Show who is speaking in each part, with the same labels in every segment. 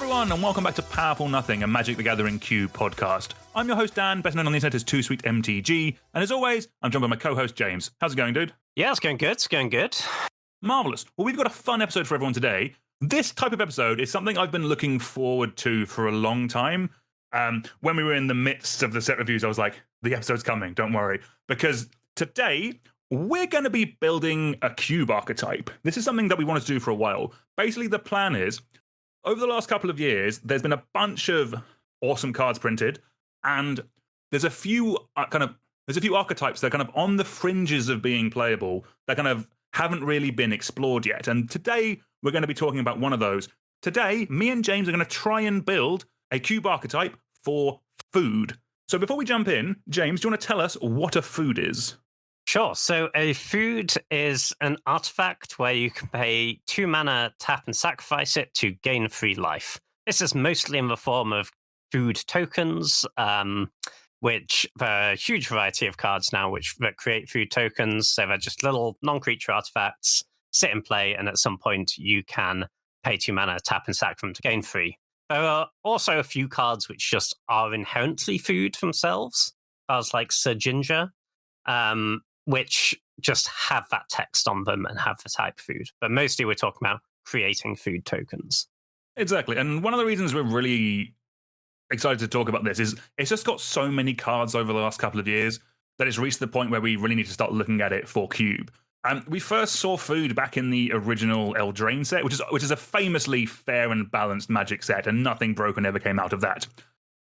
Speaker 1: everyone, and welcome back to Powerful Nothing, a Magic the Gathering Cube podcast. I'm your host, Dan, better known on the internet as 2SweetMTG, and as always, I'm joined by my co-host, James. How's it going, dude?
Speaker 2: Yeah, it's going good. It's going good.
Speaker 1: Marvellous. Well, we've got a fun episode for everyone today. This type of episode is something I've been looking forward to for a long time. When we were in the midst of the set reviews, I was like, the episode's coming, don't worry. Because today, we're going to be building a cube archetype. This is something that we wanted to do for a while. Basically, the plan is, over the last couple of years, there's been a bunch of awesome cards printed, and there's a few archetypes that are kind of on the fringes of being playable that kind of haven't really been explored yet. And today, we're going to be talking about one of those. Today, me and James are going to try and build a cube archetype for food. So before we jump in, James, do you want to tell us what a food is?
Speaker 2: Sure. So a food is an artifact where you can pay 2 mana, tap and sacrifice it to gain free life. This is mostly in the form of food tokens, which there are a huge variety of cards now that create food tokens. So they're just little non-creature artifacts, sit in play, and at some point you can pay 2 mana, tap and sack them to gain free. There are also a few cards which just are inherently food themselves. Cards like Sir Ginger, which just have that text on them and have the type food. But mostly we're talking about creating food tokens.
Speaker 1: Exactly. And one of the reasons we're really excited to talk about this is it's just got so many cards over the last couple of years that it's reached the point where we really need to start looking at it for cube. We first saw food back in the original Eldraine set, which is a famously fair and balanced Magic set, and nothing broken ever came out of that.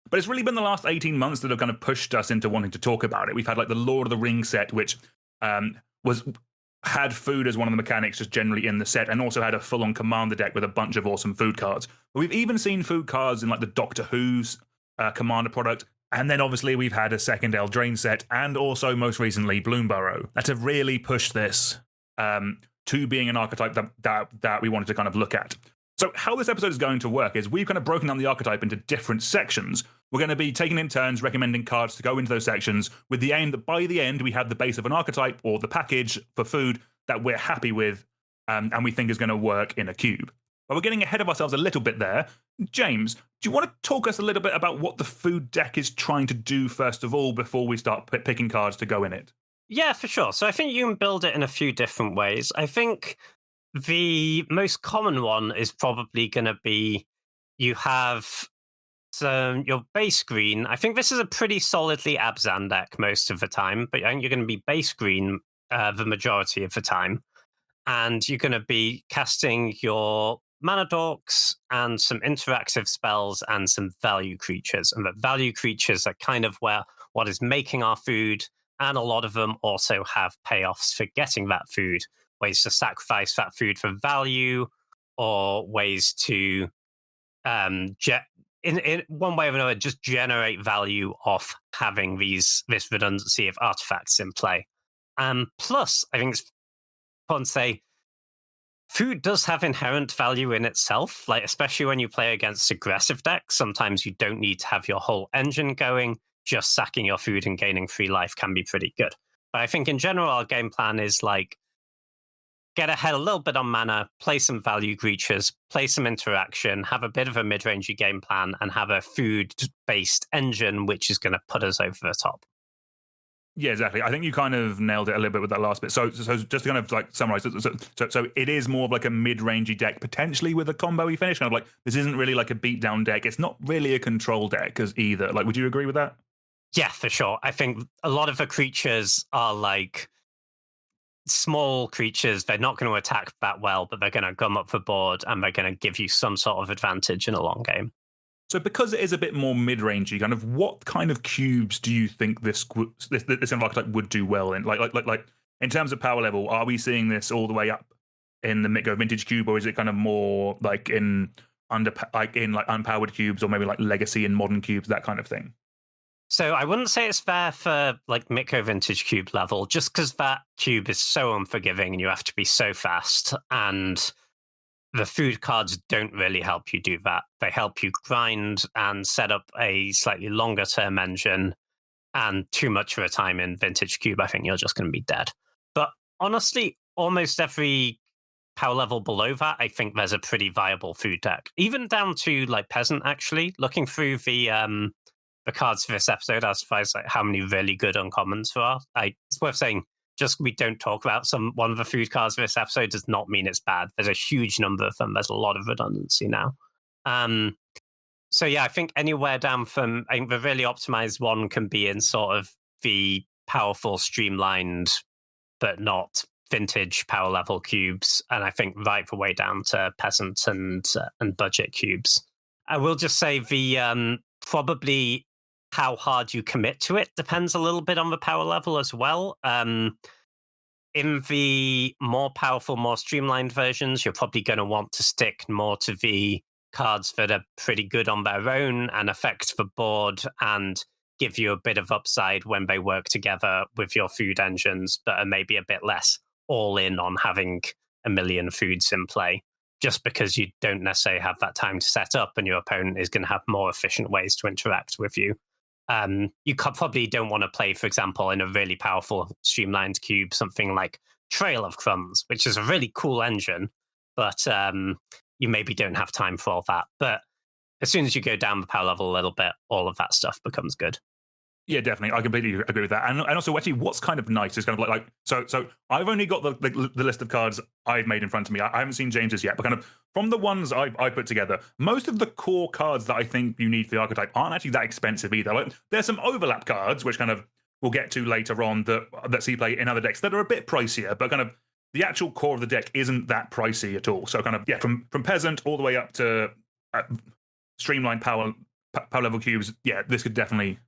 Speaker 1: But it's really been the last 18 months that have kind of pushed us into wanting to talk about it. We've had like the Lord of the Rings set, which had food as one of the mechanics just generally in the set, and also had a full-on commander deck with a bunch of awesome food cards. But we've even seen food cards in like the Doctor Who's commander product, and then obviously we've had a second Eldraine set, and also most recently Bloomburrow, that have really pushed this to being an archetype that we wanted to kind of look at. So how this episode is going to work is we've kind of broken down the archetype into different sections. We're going to be taking in turns, recommending cards to go into those sections with the aim that by the end we have the base of an archetype or the package for food that we're happy with and we think is going to work in a cube. But we're getting ahead of ourselves a little bit there. James, do you want to talk us a little bit about what the food deck is trying to do first of all before we start picking cards to go in it?
Speaker 2: Yeah, for sure. So I think you can build it in a few different ways. I think the most common one is probably going to be you have your base green. I think this is a pretty solidly Abzan deck most of the time, but I think you're going to be base green the majority of the time. And you're going to be casting your mana dorks and some interactive spells and some value creatures. And the value creatures are kind of what is making our food. And a lot of them also have payoffs for getting that food. Ways to sacrifice that food for value, or ways to, in one way or another, just generate value off having this redundancy of artifacts in play. Plus, I think it's important to say, food does have inherent value in itself, like especially when you play against aggressive decks. Sometimes you don't need to have your whole engine going. Just sacking your food and gaining free life can be pretty good. But I think in general, our game plan is like, get ahead a little bit on mana, play some value creatures, play some interaction, have a bit of a mid-rangey game plan, and have a food-based engine, which is going to put us over the top.
Speaker 1: Yeah, exactly. I think you kind of nailed it a little bit with that last bit. So just to kind of like summarize, so it is more of like a mid-rangey deck, potentially with a combo-y finish. Kind of like, this isn't really like a beat-down deck. It's not really a control deck as either. Like, would you agree with that?
Speaker 2: Yeah, for sure. I think a lot of the creatures are like small creatures. They're not going to attack that well, but they're going to come up the board and they're going to give you some sort of advantage in a long game.
Speaker 1: So because it is a bit more mid-rangey, kind of what kind of cubes do you think this archetype would do well in? Like in terms of power level, are we seeing this all the way up in the Mitgo Vintage Cube, or is it kind of more like in unpowered cubes, or maybe like Legacy and Modern cubes, that kind of thing?
Speaker 2: So I wouldn't say it's fair for like Mitgo Vintage Cube level, just because that cube is so unforgiving and you have to be so fast, and the food cards don't really help you do that. They help you grind and set up a slightly longer term engine, and too much of a time in Vintage Cube, I think you're just going to be dead. But honestly, almost every power level below that, I think there's a pretty viable food deck. Even down to like Peasant, actually. Looking through the cards for this episode, I was surprised like how many really good uncommons there are. It's worth saying, just we don't talk about one of the food cards for this episode does not mean it's bad. There's a huge number of them. There's a lot of redundancy now. So yeah, I think anywhere down from, I think the really optimized one can be in sort of the powerful, streamlined, but not vintage power level cubes. And I think right the way down to Peasant and budget cubes. I will just say the probably how hard you commit to it depends a little bit on the power level as well. In the more powerful, more streamlined versions, you're probably going to want to stick more to the cards that are pretty good on their own and affect the board and give you a bit of upside when they work together with your food engines, but are maybe a bit less all in on having a million foods in play, just because you don't necessarily have that time to set up and your opponent is going to have more efficient ways to interact with you. You probably don't want to play, for example, in a really powerful streamlined cube, something like Trail of Crumbs, which is a really cool engine, but you maybe don't have time for all that. But as soon as you go down the power level a little bit, all of that stuff becomes good.
Speaker 1: Yeah, definitely. I completely agree with that. And also, actually, what's kind of nice is kind of like so I've only got the list of cards I've made in front of me. I haven't seen James's yet, but kind of from the ones I put together, most of the core cards that I think you need for the archetype aren't actually that expensive either. Like, there's some overlap cards, which kind of we'll get to later on, that see play in other decks that are a bit pricier, but kind of the actual core of the deck isn't that pricey at all. So kind of, yeah, from Peasant all the way up to streamlined power level cubes, yeah, this could definitely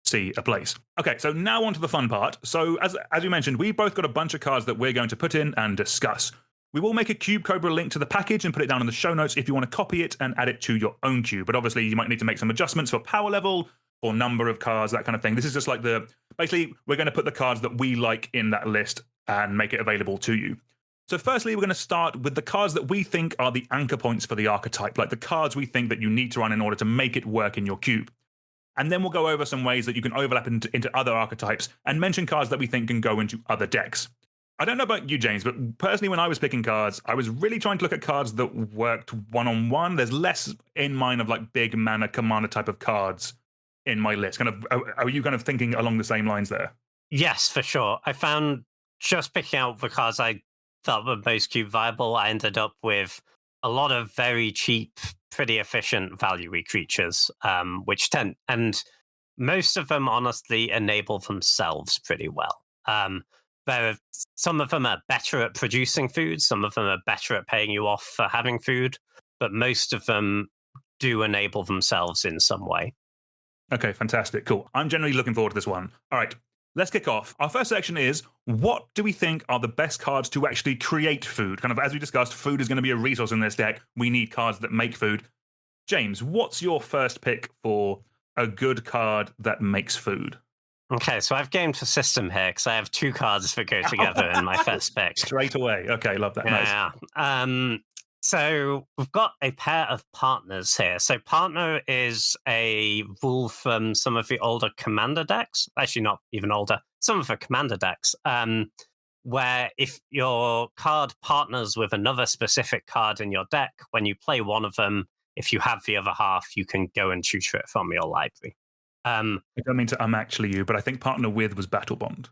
Speaker 1: see a place. Okay, so now on to the fun part. So as we mentioned, we both got a bunch of cards that we're going to put in and discuss. We will make a Cube Cobra link to the package and put it down in the show notes if you want to copy it and add it to your own cube. But obviously, you might need to make some adjustments for power level or number of cards, that kind of thing. This is just like basically, we're going to put the cards that we like in that list and make it available to you. So firstly, we're going to start with the cards that we think are the anchor points for the archetype, like the cards we think that you need to run in order to make it work in your cube. And then we'll go over some ways that you can overlap into other archetypes and mention cards that we think can go into other decks. I don't know about you, James, but personally, when I was picking cards, I was really trying to look at cards that worked one-on-one. There's less in mind of like big mana commander type of cards in my list. Kind of, are you kind of thinking along the same lines there?
Speaker 2: Yes, for sure. I found just picking out the cards I thought were most cube viable, I ended up with a lot of very cheap, pretty efficient value creatures, which tend, and most of them honestly enable themselves pretty well. Some of them are better at producing food, some of them are better at paying you off for having food, but most of them do enable themselves in some way.
Speaker 1: Okay, fantastic, cool. I'm generally looking forward to this one. All right, let's kick off. Our first section is, what do we think are the best cards to actually create food? Kind of, as we discussed, food is going to be a resource in this deck. We need cards that make food. James, what's your first pick for a good card that makes food?
Speaker 2: Okay, so I've gamed the system here because I have two cards that go together in my first pick.
Speaker 1: Straight away. Okay, love that.
Speaker 2: Yeah.
Speaker 1: Nice.
Speaker 2: So we've got a pair of partners here. So partner is a rule from some of the older commander decks. Actually, not even older. Some of the commander decks. Where if your card partners with another specific card in your deck, when you play one of them, if you have the other half, you can go and tutor it from your library.
Speaker 1: I don't mean to actually you, but I think partner with was Battle Bond.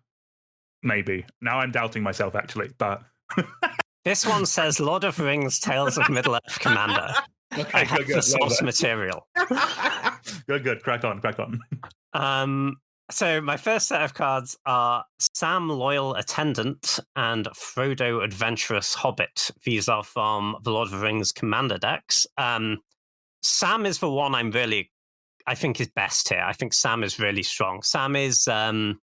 Speaker 1: Maybe. Now I'm doubting myself, actually, but...
Speaker 2: This one says Lord of the Rings, Tales of Middle-earth Commander.
Speaker 1: Okay,
Speaker 2: I have the source material.
Speaker 1: Good. Crack on.
Speaker 2: So my first set of cards are Sam Loyal Attendant and Frodo Adventurous Hobbit. These are from the Lord of the Rings Commander decks. Sam is the one I think is best here. I think Sam is really strong. Sam is 1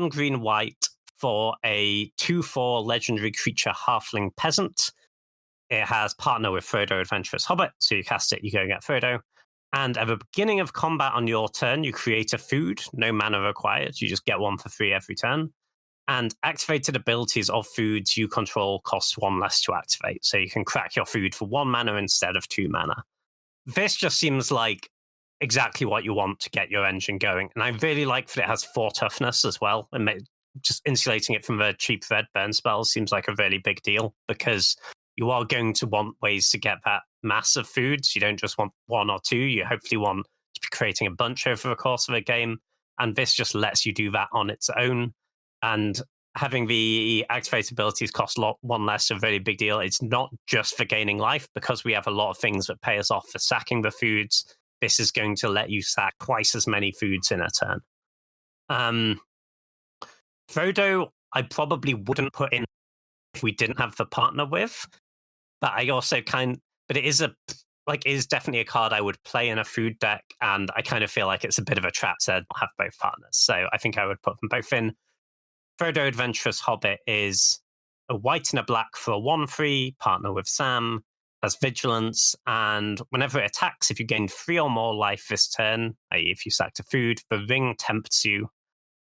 Speaker 2: green white for a 2/4 legendary creature halfling peasant. It has partner with Frodo Adventurous Hobbit, so you cast it, you go get Frodo. And at the beginning of combat on your turn, you create a food, no mana required. You just get one for free every turn. And activated abilities of foods you control cost 1 less to activate. So you can crack your food for 1 mana instead of 2 mana. This just seems like exactly what you want to get your engine going. And I really like that it has 4 toughness as well. And just insulating it from the cheap red burn spells seems like a really big deal because you are going to want ways to get that mass of foods. You don't just want one or two. You hopefully want to be creating a bunch over the course of a game. And this just lets you do that on its own. And having the activate abilities cost one less, a very big deal. It's not just for gaining life, because we have a lot of things that pay us off for sacking the foods. This is going to let you sack twice as many foods in a turn. Frodo, I probably wouldn't put in if we didn't have the partner with, but I also but it is definitely a card I would play in a food deck, and I kind of feel like it's a bit of a trap to not have both partners. So I think I would put them both in. Frodo Adventurous Hobbit is a white and a black for a 1/3, partner with Sam, has vigilance, and whenever it attacks, if you gain 3 or more life this turn, i.e. if you sacked a food, the ring tempts you.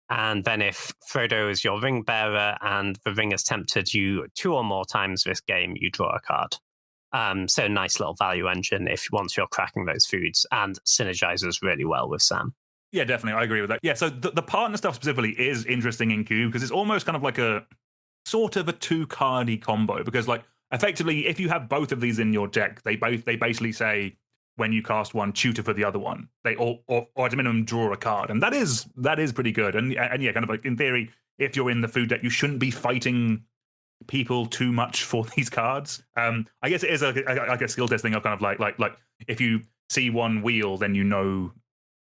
Speaker 2: And then if Frodo is your ring bearer and the ring has tempted you 2 or more times this game, you draw a card. So nice little value engine once you're cracking those foods, and synergizes really well with Sam.
Speaker 1: Yeah, definitely. I agree with that. Yeah, so the partner stuff specifically is interesting in Cube because it's almost kind of like a sort of a 2-cardy combo, because like effectively if you have both of these in your deck, they basically say when you cast one, tutor for the other one. They or at a minimum draw a card, and that is pretty good. And yeah, kind of like in theory, if you're in the food deck, you shouldn't be fighting people too much for these cards. I guess it is like a skill test thing of kind of like if you see one wheel, then you know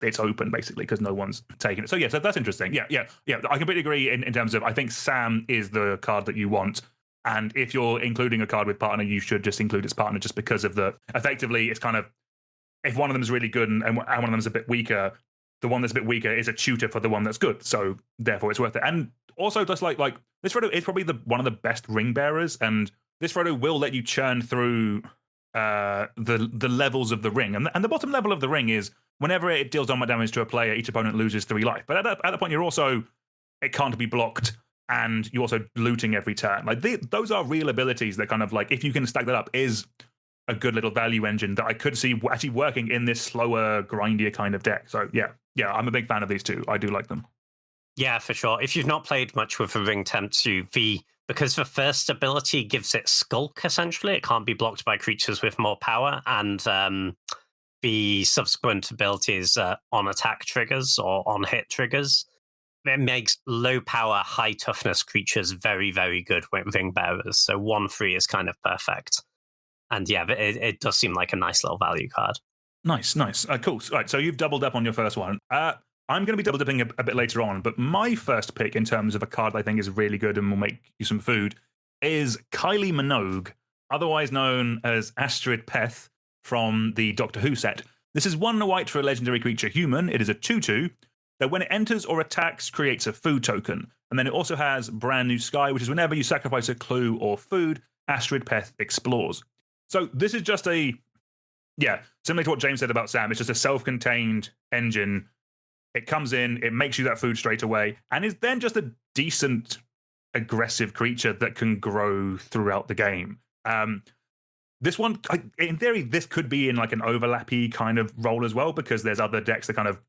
Speaker 1: it's open basically because no one's taking it. So yeah, so that's interesting. Yeah. I completely agree in terms of I think Sam is the card that you want. And if you're including a card with partner, you should just include its partner just because of effectively it's kind of, if one of them is really good and one of them is a bit weaker, the one that's a bit weaker is a tutor for the one that's good. So therefore it's worth it. And also just like this Frodo is probably one of the best ring bearers, and this Frodo will let you churn through the levels of the ring. And the bottom level of the ring is whenever it deals dominant damage to a player, each opponent loses 3 life. But at that point, it can't be blocked, and you're also looting every turn. Like those are real abilities that kind of like, if you can stack that up, is a good little value engine that I could see actually working in this slower, grindier kind of deck. So yeah, I'm a big fan of these two. I do like them.
Speaker 2: Yeah, for sure. If you've not played much with the ring tempts you, because the first ability gives it skulk, essentially, it can't be blocked by creatures with more power, and the subsequent abilities on attack triggers or on hit triggers. It makes low power, high toughness creatures very, very good with ring bearers. So 1/3 is kind of perfect. And yeah, it does seem like a nice little value card.
Speaker 1: Nice. Cool. Right, so you've doubled up on your first one. I'm going to be double dipping a bit later on, but my first pick in terms of a card that I think is really good and will make you some food is Kylie Minogue, otherwise known as Astrid Peth from the Doctor Who set. This is 1 white for a legendary creature human. It is a 2/2 that when it enters or attacks, creates a food token. And then it also has Brand New Sky, which is whenever you sacrifice a clue or food, Astrid Peth explores. So this is just similar to what James said about Sam, it's just a self-contained engine. It comes in, it makes you that food straight away, and is then just a decent, aggressive creature that can grow throughout the game. This one, in theory, this could be in like an overlappy kind of role as well, because there's other decks that kind of,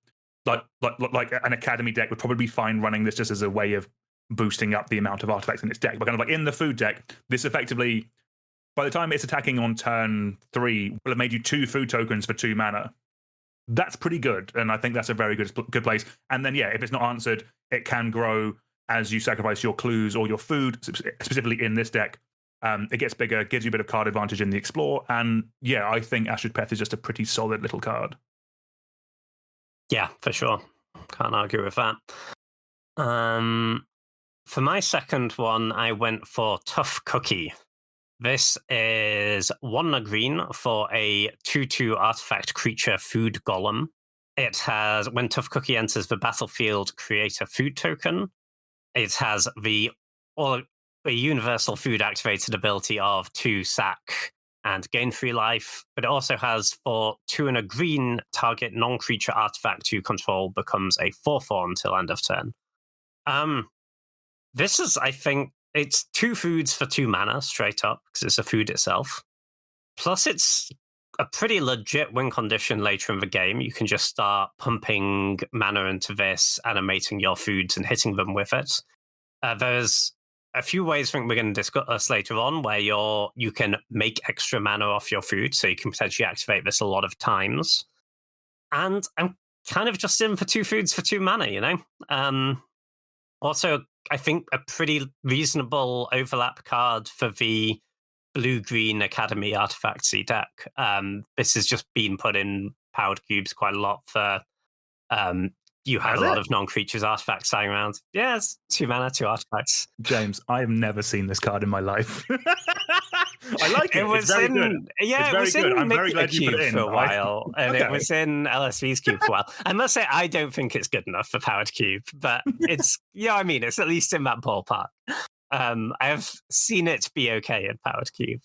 Speaker 1: like an Academy deck would probably be fine running this just as a way of boosting up the amount of artifacts in its deck. But kind of like in the food deck, this effectively, by the time it's attacking on turn 3, will have made you 2 food tokens for 2 mana. That's pretty good, and I think that's a very good place. And then, yeah, if it's not answered, it can grow as you sacrifice your clues or your food, specifically in this deck. It gets bigger, gives you a bit of card advantage in the Explore, and yeah, I think Astrid Peth is just a pretty solid little card.
Speaker 2: Yeah, for sure. Can't argue with that. For my second one, I went for Tough Cookie. This is 1 green for a 2/2 artifact creature food golem. It has, when Tough Cookie enters the battlefield, create a food token. It has a universal food activated ability of 2 sack and gain 3 life, but it also has for 2 and a green, target non-creature artifact you control becomes a 4/4 until end of turn. This is, I think, it's 2 foods for 2 mana straight up, because it's a food itself. Plus, it's a pretty legit win condition later in the game. You can just start pumping mana into this, animating your foods and hitting them with it. There's a few ways I think we're going to discuss later on where you can make extra mana off your food, so you can potentially activate this a lot of times. And I'm kind of just in for 2 foods for 2 mana, you know? Also, I think a pretty reasonable overlap card for the blue-green Academy Artifactsy deck. This has just been put in powered cubes quite a lot for... you have a lot of non-creatures artifacts lying around. Yeah, it's 2 mana, 2 artifacts.
Speaker 1: James, I have never seen this card in my life. I like it.
Speaker 2: Was
Speaker 1: it's very good.
Speaker 2: Yeah,
Speaker 1: it's
Speaker 2: it was
Speaker 1: good.
Speaker 2: in
Speaker 1: I'm very glad you put
Speaker 2: Cube
Speaker 1: it in
Speaker 2: for a while, and
Speaker 1: okay.
Speaker 2: it was in LSV's Cube for a while. I must say, I don't think it's good enough for Powered Cube, but it's, it's at least in that ballpark. I have seen it be okay in Powered Cube.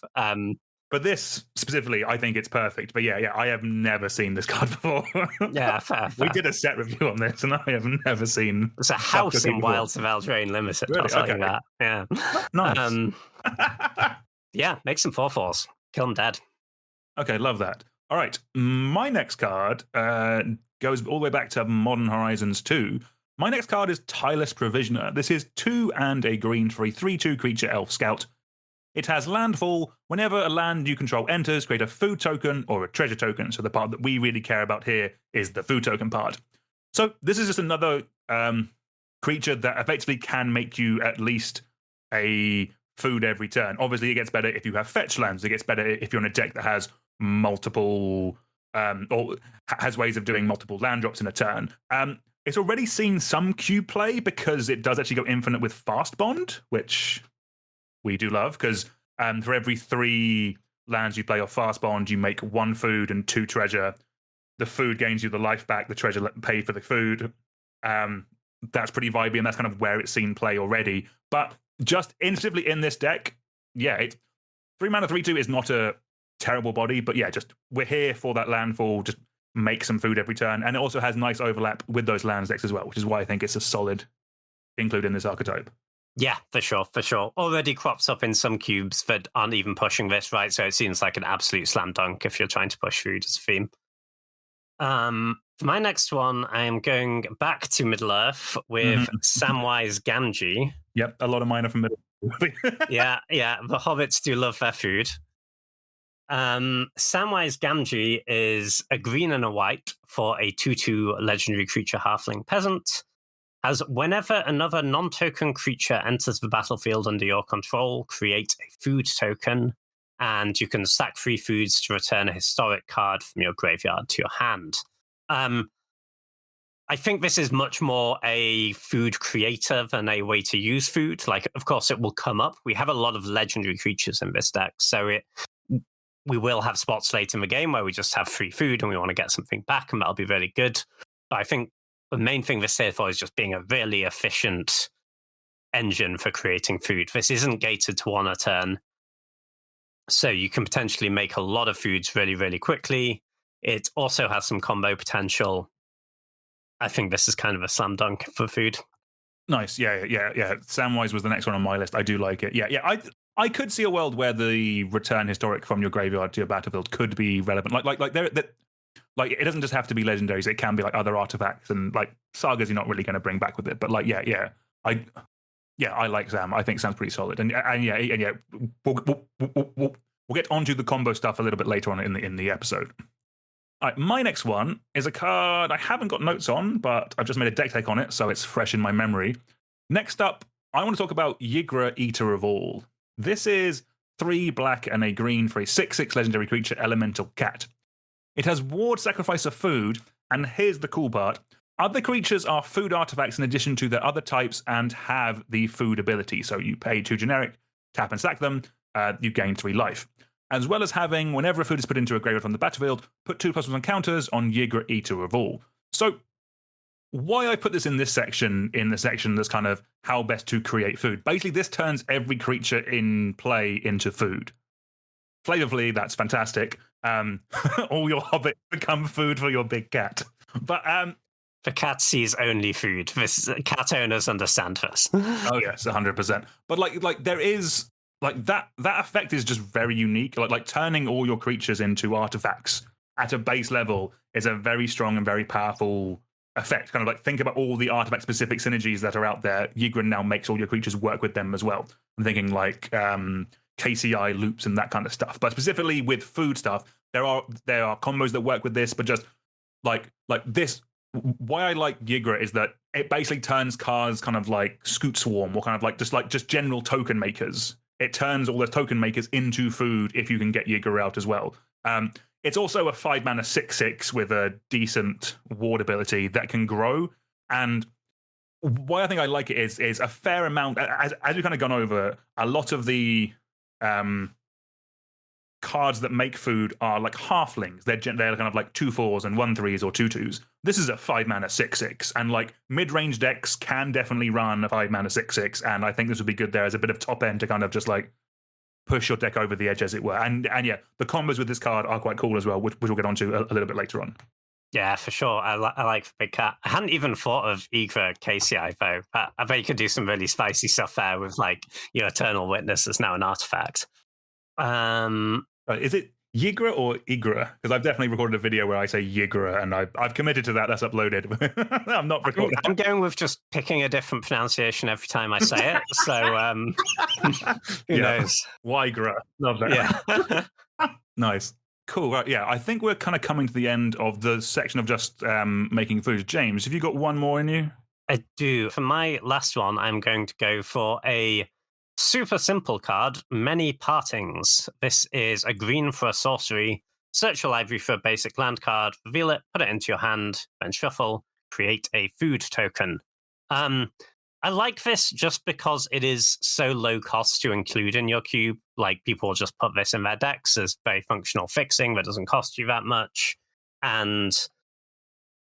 Speaker 1: But this specifically, I think it's perfect. But yeah, I have never seen this card before.
Speaker 2: Yeah, fair.
Speaker 1: We did a set review on this, and I have never seen.
Speaker 2: It's a house in Wilds of Eldraine Limited.
Speaker 1: Really?
Speaker 2: I'll tell you that. Yeah.
Speaker 1: Nice.
Speaker 2: Yeah, make some 4/4s. Kill them dead.
Speaker 1: Okay, love that. All right, my next card goes all the way back to Modern Horizons 2. My next card is Tireless Provisioner. This is 2 and a green for a 3/2 creature elf scout. It has landfall. Whenever a land you control enters, create a food token or a treasure token. So the part that we really care about here is the food token part. So this is just another creature that effectively can make you at least a food every turn. Obviously, it gets better if you have fetch lands. It gets better if you're on a deck that has multiple or has ways of doing multiple land drops in a turn. It's already seen some cube play because it does actually go infinite with Fast Bond, which we do love, because for every 3 lands you play off Fast Bond, you make 1 food and 2 treasure. The food gains you the life back, the treasure pay for the food. That's pretty vibey, and that's kind of where it's seen play already. But just instantly in this deck, it's 3 mana, 3/2 is not a terrible body, but just we're here for that landfall, just make some food every turn. And it also has nice overlap with those lands decks as well, which is why I think it's a solid include in this archetype.
Speaker 2: Yeah, for sure. Already crops up in some cubes that aren't even pushing this, right? So it seems like an absolute slam dunk if you're trying to push food as a theme. For my next one, I am going back to Middle-earth with Samwise Gamgee.
Speaker 1: Yep, a lot of mine are from Middle-earth.
Speaker 2: Yeah, the Hobbits do love their food. Samwise Gamgee is a green and a white for a 2/2 legendary creature halfling peasant. As whenever another non-token creature enters the battlefield under your control, create a food token, and you can sack 3 foods to return a historic card from your graveyard to your hand. I think this is much more a food creator than a way to use food. Like, of course, it will come up. We have a lot of legendary creatures in this deck, so we will have spots late in the game where we just have free food and we want to get something back, and that'll be really good. But I think the main thing this here for is just being a really efficient engine for creating food. This isn't gated to 1 a turn, so you can potentially make a lot of foods really, really quickly. It also has some combo potential. I think this is kind of a slam dunk for food.
Speaker 1: Nice, yeah. Samwise was the next one on my list. I do like it. Yeah. I could see a world where the return historic from your graveyard to your battlefield could be relevant. Like it doesn't just have to be legendaries. It can be like other artifacts and like sagas you're not really going to bring back with it. But like, I like Sam. I think Sam's pretty solid. And we'll get onto the combo stuff a little bit later on in the episode. All right, my next one is a card I haven't got notes on, but I've just made a deck take on it, so it's fresh in my memory. Next up, I want to talk about Ygra, Eater of All. This is 3 black and a green for a 6/6 legendary creature, Elemental Cat. It has ward, sacrifice of food, and here's the cool part. Other creatures are food artifacts in addition to their other types and have the food ability. So you pay 2 generic, tap and sack them, you gain 3 life. As well as having, whenever a food is put into a graveyard from the battlefield, put 2/2 on counters on Ygra, Eater of All. So why I put this in the section that's kind of how best to create food. Basically, this turns every creature in play into food. Flavorfully, that's fantastic. All your hobbits become food for your big cat. But
Speaker 2: the cat sees only food. This cat owners understand this.
Speaker 1: Oh yes, 100%. But like there is like that effect is just very unique. Like turning all your creatures into artifacts at a base level is a very strong and very powerful effect. Kind of like think about all the artifact specific synergies that are out there. Ygra now makes all your creatures work with them as well. I'm thinking like KCI loops and that kind of stuff. But specifically with food stuff, there are combos that work with this, but just like this. Why I like Ygra is that it basically turns cards kind of like Scoot Swarm or kind of just general token makers. It turns all those token makers into food if you can get Ygra out as well. It's also a 5-mana 6/6 with a decent ward ability that can grow. And why I think I like it is a fair amount, as we've kind of gone over, a lot of the cards that make food are like halflings. They're kind of like 2/4s and 1/3s or 2/2s. This is a 5-mana 6/6, and like mid-range decks can definitely run a 5-mana 6/6, and I think this would be good there as a bit of top end to kind of just like push your deck over the edge, as it were. And yeah, the combos with this card are quite cool as well, which we'll get onto a little bit later on.
Speaker 2: Yeah, for sure. I like Big Cat. I hadn't even thought of Ygra KCI though. I bet you could do some really spicy stuff there with like your Eternal Witness is now an artifact.
Speaker 1: Is it Ygra or Ygra? Because I've definitely recorded a video where I say Ygra, and I've committed to that. That's uploaded. I'm not recording.
Speaker 2: I'm going with just picking a different pronunciation every time I say it. So who knows?
Speaker 1: Ygra. Love that. Yeah. Nice. Cool. Right. Yeah. I think we're kind of coming to the end of the section of just making food. James, have you got one more in you?
Speaker 2: I do. For my last one, I'm going to go for a super simple card, Many Partings. This is a green for a sorcery. Search your library for a basic land card, reveal it, put it into your hand, then shuffle, create a food token. I like this just because it is so low cost to include in your cube. Like, people just put this in their decks as very functional fixing that doesn't cost you that much. And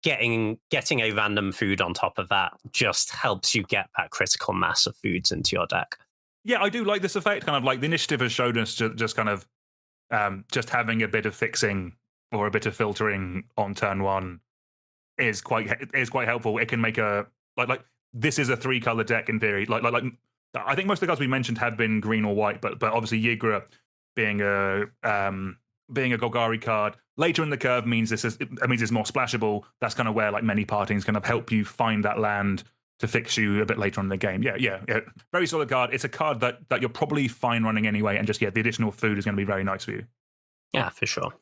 Speaker 2: getting a random food on top of that just helps you get that critical mass of foods into your deck.
Speaker 1: Yeah, I do like this effect. Kind of like the initiative has showed us just kind of just having a bit of fixing or a bit of filtering on turn one is quite helpful. It can make a like this is a 3-color deck in theory. Like I think most of the cards we mentioned have been green or white, but obviously Ygra being a Golgari card later in the curve means it's more splashable. That's kind of where like Many Partings kind of help you find that land to fix you a bit later on in the game. Yeah. Very solid card. It's a card that you're probably fine running anyway, and just the additional food is going to be very nice for you.
Speaker 2: Yeah, for sure.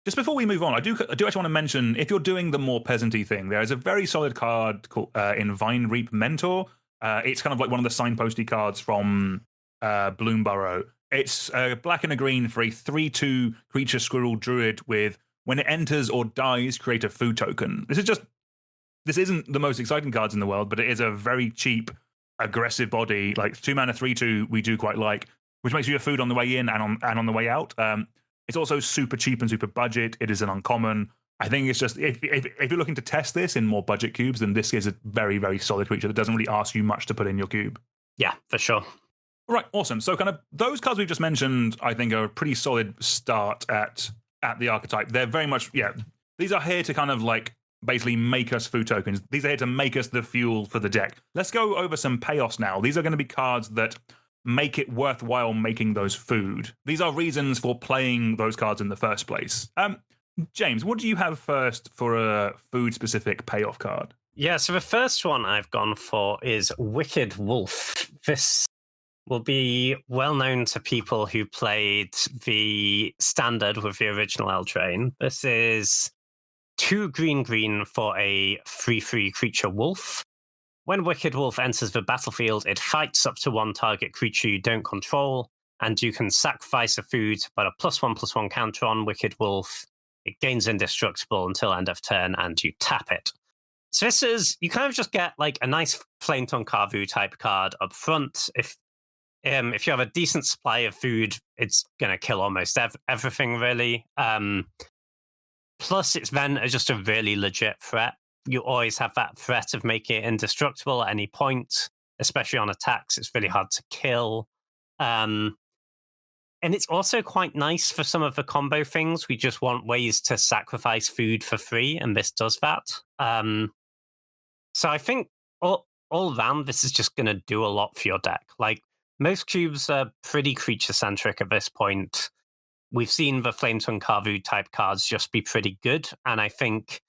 Speaker 1: Just before we move on, I do actually want to mention, if you're doing the more peasanty thing, there is a very solid card called in Vinereap Mentor. It's kind of like one of the signposty cards from Bloomburrow. It's a black and a green for a 3/2 creature squirrel druid with, when it enters or dies, create a food token. This isn't the most exciting cards in the world, but it is a very cheap, aggressive body. Like 2-mana 3/2 we do quite like, which makes you a food on the way in and on the way out. It's also super cheap and super budget. It is an uncommon. I think it's just, if you're looking to test this in more budget cubes, then this is a very, very solid creature that doesn't really ask you much to put in your cube.
Speaker 2: Yeah, for sure.
Speaker 1: Right, awesome. So kind of those cards we've just mentioned, I think, are a pretty solid start at the archetype. They're very much, these are here to kind of like basically make us food tokens. These are here to make us the fuel for the deck. Let's go over some payoffs now. These are going to be cards that make it worthwhile making those food. These are reasons for playing those cards in the first place. James, what do you have first for a food-specific payoff card?
Speaker 2: Yeah, so the first one I've gone for is Wicked Wolf. This will be well known to people who played the standard with the original Eldraine. This is 2 green for a 3/3 creature wolf. When Wicked Wolf enters the battlefield, it fights up to 1 target creature you don't control, and you can sacrifice a food, but a +1/+1 counter on Wicked Wolf. It gains indestructible until end of turn, and you tap it. So this is, you kind of just get like a nice Flame Tongue Carvu type card up front. If you have a decent supply of food, it's going to kill almost everything, really. Plus, it's then just a really legit threat. You always have that threat of making it indestructible at any point, especially on attacks. It's really hard to kill. And it's also quite nice for some of the combo things. We just want ways to sacrifice food for free, and this does that. So I think all around, this is just going to do a lot for your deck. Like, most cubes are pretty creature-centric at this point. We've seen the Flame Tongue Carvu type cards just be pretty good, and I think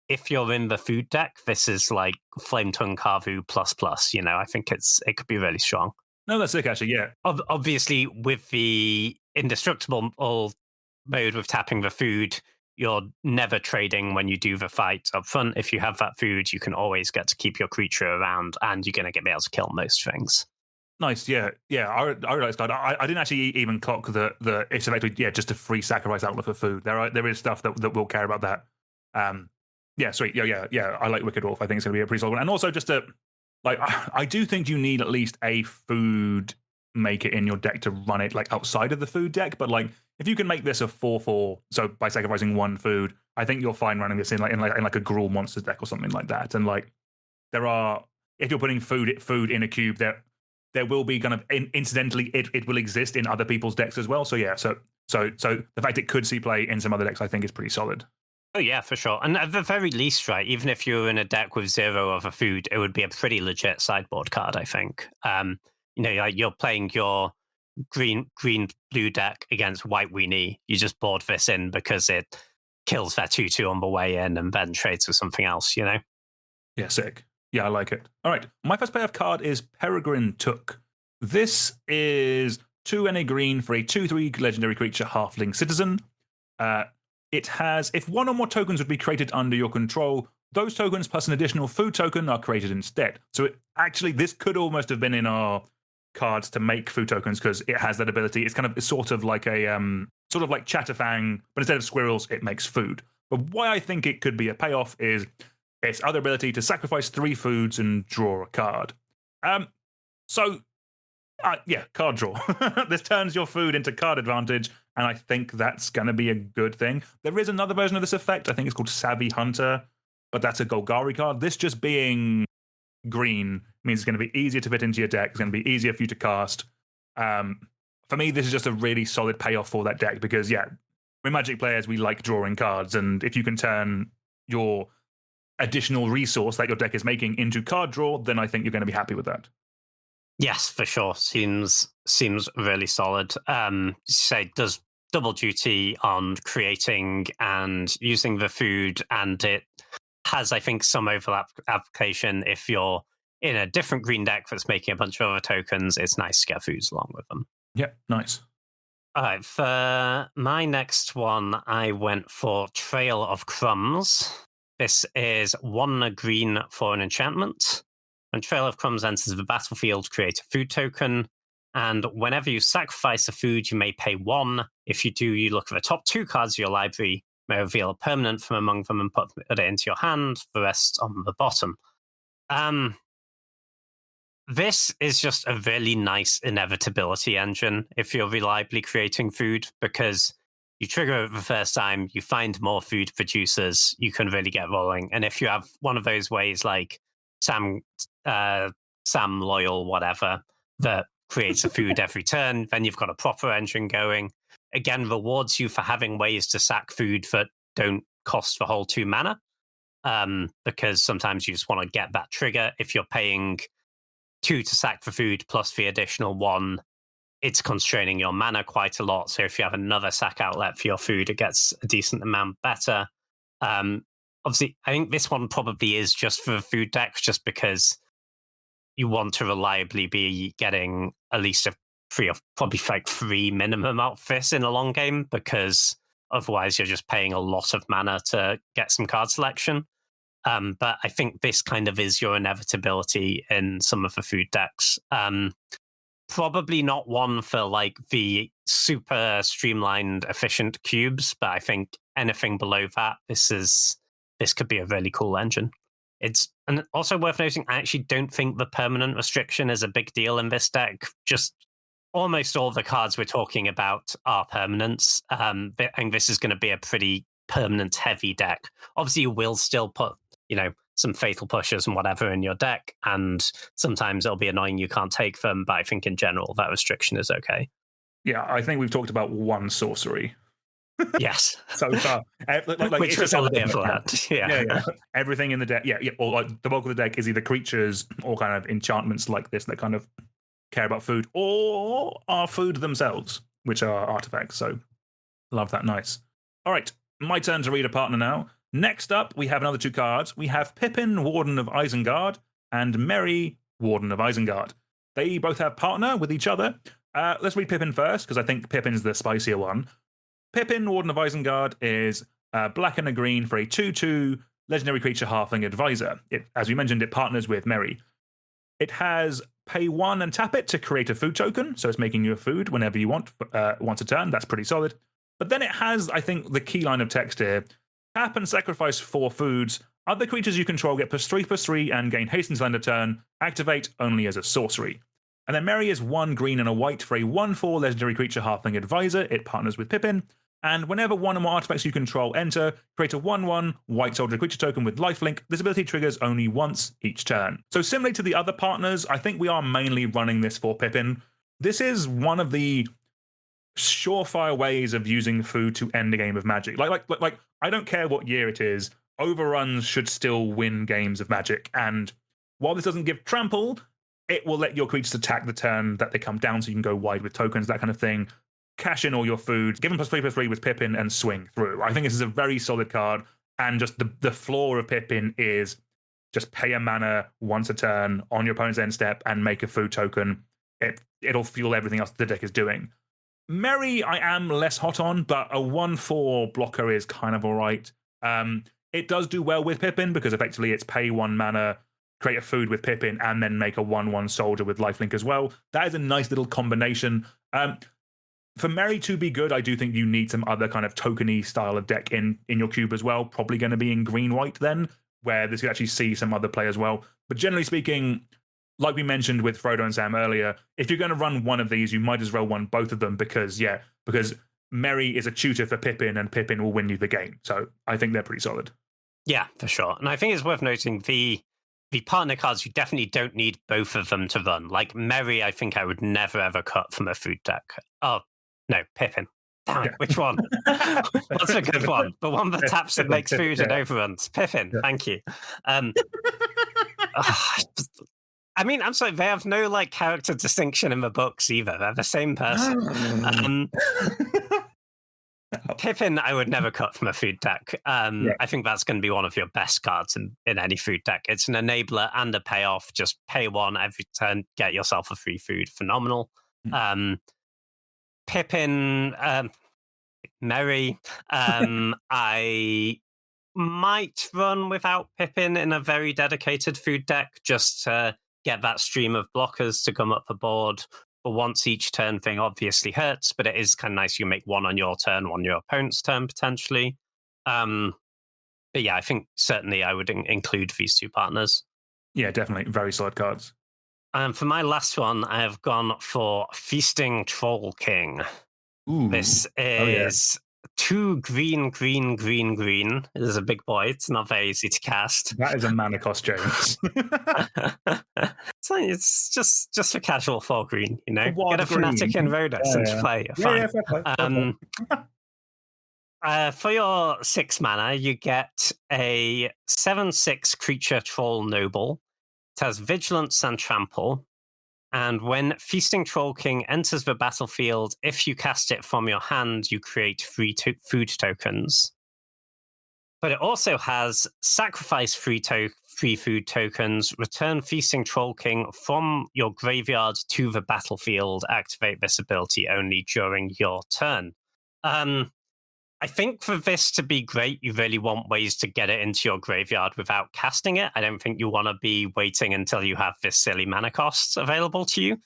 Speaker 2: if you're in the food deck, this is like Flame Tongue Carvu ++. I think it could be really strong.
Speaker 1: No, that's sick, actually, yeah.
Speaker 2: Obviously, with the indestructible mode with tapping the food, you're never trading when you do the fight up front. If you have that food, you can always get to keep your creature around, and you're going to be able to kill most things.
Speaker 1: Nice, yeah. I realized that. I didn't actually even clock the it's effectively just a free sacrifice outlet for food. There is stuff that will care about that. Yeah, sweet. Yeah. I like Wicked Wolf. I think it's going to be a pretty solid one. And also just I do think you need at least a food maker in your deck to run it like outside of the food deck. But like if you can make this a 4/4, so by sacrificing one food, I think you're fine running this in like a Gruul monsters deck or something like that. And like if you're putting food in a cube, there will be kind of incidentally it will exist in other people's decks as well. So yeah, so the fact it could see play in some other decks, I think, is pretty solid.
Speaker 2: Oh yeah, for sure. And at the very least, right, even if you were in a deck with 0 of a food, it would be a pretty legit sideboard card, I think. Like you're playing your green blue deck against white weenie. You just board this in because it kills their 2/2 on the way in and then trades with something else, you know?
Speaker 1: Yeah, sick. Yeah, I like it. All right, my first payoff card is Peregrin Took. This is 2 and a green for a 2/3 legendary creature halfling citizen. It has, if one or more tokens would be created under your control, those tokens plus an additional food token are created instead. So this could almost have been in our cards to make food tokens because it has that ability. It's sort of like Chatterfang, but instead of squirrels, it makes food. But why I think it could be a payoff is its other ability to sacrifice 3 foods and draw a card. Card draw. This turns your food into card advantage, and I think that's going to be a good thing. There is another version of this effect. I think it's called Savvy Hunter, but that's a Golgari card. This just being green means it's going to be easier to fit into your deck. It's going to be easier for you to cast. For me, this is just a really solid payoff for that deck because, we're Magic players, we like drawing cards, and if you can turn your additional resource that your deck is making into card draw, then I think you're going to be happy with that.
Speaker 2: Yes, for sure. Seems really solid. Say does double duty on creating and using the food, and it has, I think, some overlap application. If you're in a different green deck that's making a bunch of other tokens, it's nice to get foods along with them.
Speaker 1: Yeah, nice.
Speaker 2: All right, for my next one, I went for Trail of Crumbs. This is 1 green for an enchantment. When Trail of Crumbs enters the battlefield, create a food token. And whenever you sacrifice a food, you may pay 1. If you do, you look at the top 2 cards of your library, may reveal a permanent from among them and put it into your hand, the rest on the bottom. This is just a really nice inevitability engine if you're reliably creating food, because you trigger it the first time, you find more food producers, you can really get rolling. And if you have one of those ways like Sam Loyal, whatever, that creates a food every turn, then you've got a proper engine going. Again, rewards you for having ways to sack food that don't cost the whole 2 mana, because sometimes you just want to get that trigger. If you're paying 2 to sack for food plus the additional 1, it's constraining your mana quite a lot. So if you have another sack outlet for your food, it gets a decent amount better. Obviously, I think this one probably is just for food decks, just because you want to reliably be getting at least probably 3 minimum outfits in a long game, because otherwise you're just paying a lot of mana to get some card selection. But I think this kind of is your inevitability in some of the food decks. Probably not one for like the super streamlined, efficient cubes, but I think anything below that, this could be a really cool engine. And also worth noting, I actually don't think the permanent restriction is a big deal in this deck. Just almost all the cards we're talking about are permanents. And this is going to be a pretty permanent heavy deck. Obviously, you will still put, some fatal pushes and whatever in your deck, and sometimes it'll be annoying you can't take them, but I think in general that restriction is okay.
Speaker 1: Yeah, I think we've talked about 1 sorcery.
Speaker 2: Yes.
Speaker 1: So far.
Speaker 2: Which was a bit for that.
Speaker 1: Yeah. Everything in the deck, or like the bulk of the deck is either creatures or kind of enchantments like this that kind of care about food, or are food themselves, which are artifacts. So love that. Nice. All right, my turn to read a partner now. Next up, we have another 2 cards. We have Pippin, Warden of Isengard, and Merry, Warden of Isengard. They both have partner with each other. Let's read Pippin first, because I think Pippin's the spicier one. Pippin, Warden of Isengard, is black and a green for a 2/2 legendary creature halfling advisor. As we mentioned, it partners with Merry. It has pay 1 and tap it to create a food token, so it's making you a food whenever you want once a turn. That's pretty solid. But then it has, I think, the key line of text here. Tap and sacrifice 4 foods. Other creatures you control get +3/+3 and gain haste until end of turn. Activate only as a sorcery. And then Merry is 1 green and a white for a 1/4 legendary creature halfling advisor. It partners with Pippin. And whenever one or more artifacts you control enter, create a 1/1 white soldier creature token with lifelink. This ability triggers only once each turn. So similarly to the other partners, I think we are mainly running this for Pippin. This is one of the surefire ways of using food to end a game of Magic. Like I don't care what year it is, overruns should still win games of Magic. And while this doesn't give trample, it will let your creatures attack the turn that they come down, so you can go wide with tokens, that kind of thing. Cash in all your food, give them +3/+3 with Pippin, and swing through. I think this is a very solid card, and just the floor of Pippin is just pay a mana once a turn on your opponent's end step and make a food token. It'll fuel everything else the deck is doing. Merry, I am less hot on, but a 1/4 blocker is kind of all right. It does do well with Pippin because effectively it's pay 1 mana, create a food with Pippin, and then make a 1/1 soldier with lifelink as well. That is a nice little combination. For Merry to be good, I do think you need some other kind of tokeny style of deck in your cube as well. Probably going to be in green-white then, where this could actually see some other play as well. But generally speaking, like we mentioned with Frodo and Sam earlier, if you're going to run one of these, you might as well run both of them because Merry is a tutor for Pippin and Pippin will win you the game. So I think they're pretty solid.
Speaker 2: Yeah, for sure. And I think it's worth noting the partner cards, you definitely don't need both of them to run. Like Merry, I think I would never ever cut from a food deck. Oh, no, Pippin. Damn it, which one? What's a good one? The one that taps and makes food and overruns. Pippin, thank you. I mean, I'm sorry, they have no like character distinction in the books either. They're the same person. Pippin, I would never cut from a food deck. I think that's going to be one of your best cards in any food deck. It's an enabler and a payoff. Just pay 1 every turn, get yourself a free food. Phenomenal. Pippin, Merry. I might run without Pippin in a very dedicated food deck just to get that stream of blockers to come up the board. The once each turn thing obviously hurts, but it is kind of nice. You make 1 on your turn, 1 on your opponent's turn potentially. But yeah, I think certainly I would include these 2 partners.
Speaker 1: Yeah, definitely. Very solid cards.
Speaker 2: For my last one, I have gone for Feasting Troll King.
Speaker 1: Ooh.
Speaker 2: This is 2 green. It is a big boy. It's not very easy to cast.
Speaker 1: That is a mana cost, James.
Speaker 2: So it's just for casual 4 green, you know?
Speaker 1: Get
Speaker 2: a Fanatic in Rodus and play.
Speaker 1: Fine.
Speaker 2: For your 6 mana, you get a 7/6 creature troll noble. It has Vigilance and Trample. And when Feasting Troll King enters the battlefield, if you cast it from your hand, you create free food tokens. But it also has sacrifice free food tokens, return Feasting Troll King from your graveyard to the battlefield, activate this ability only during your turn. I think for this to be great, you really want ways to get it into your graveyard without casting it. I don't think you want to be waiting until you have this silly mana cost available to you.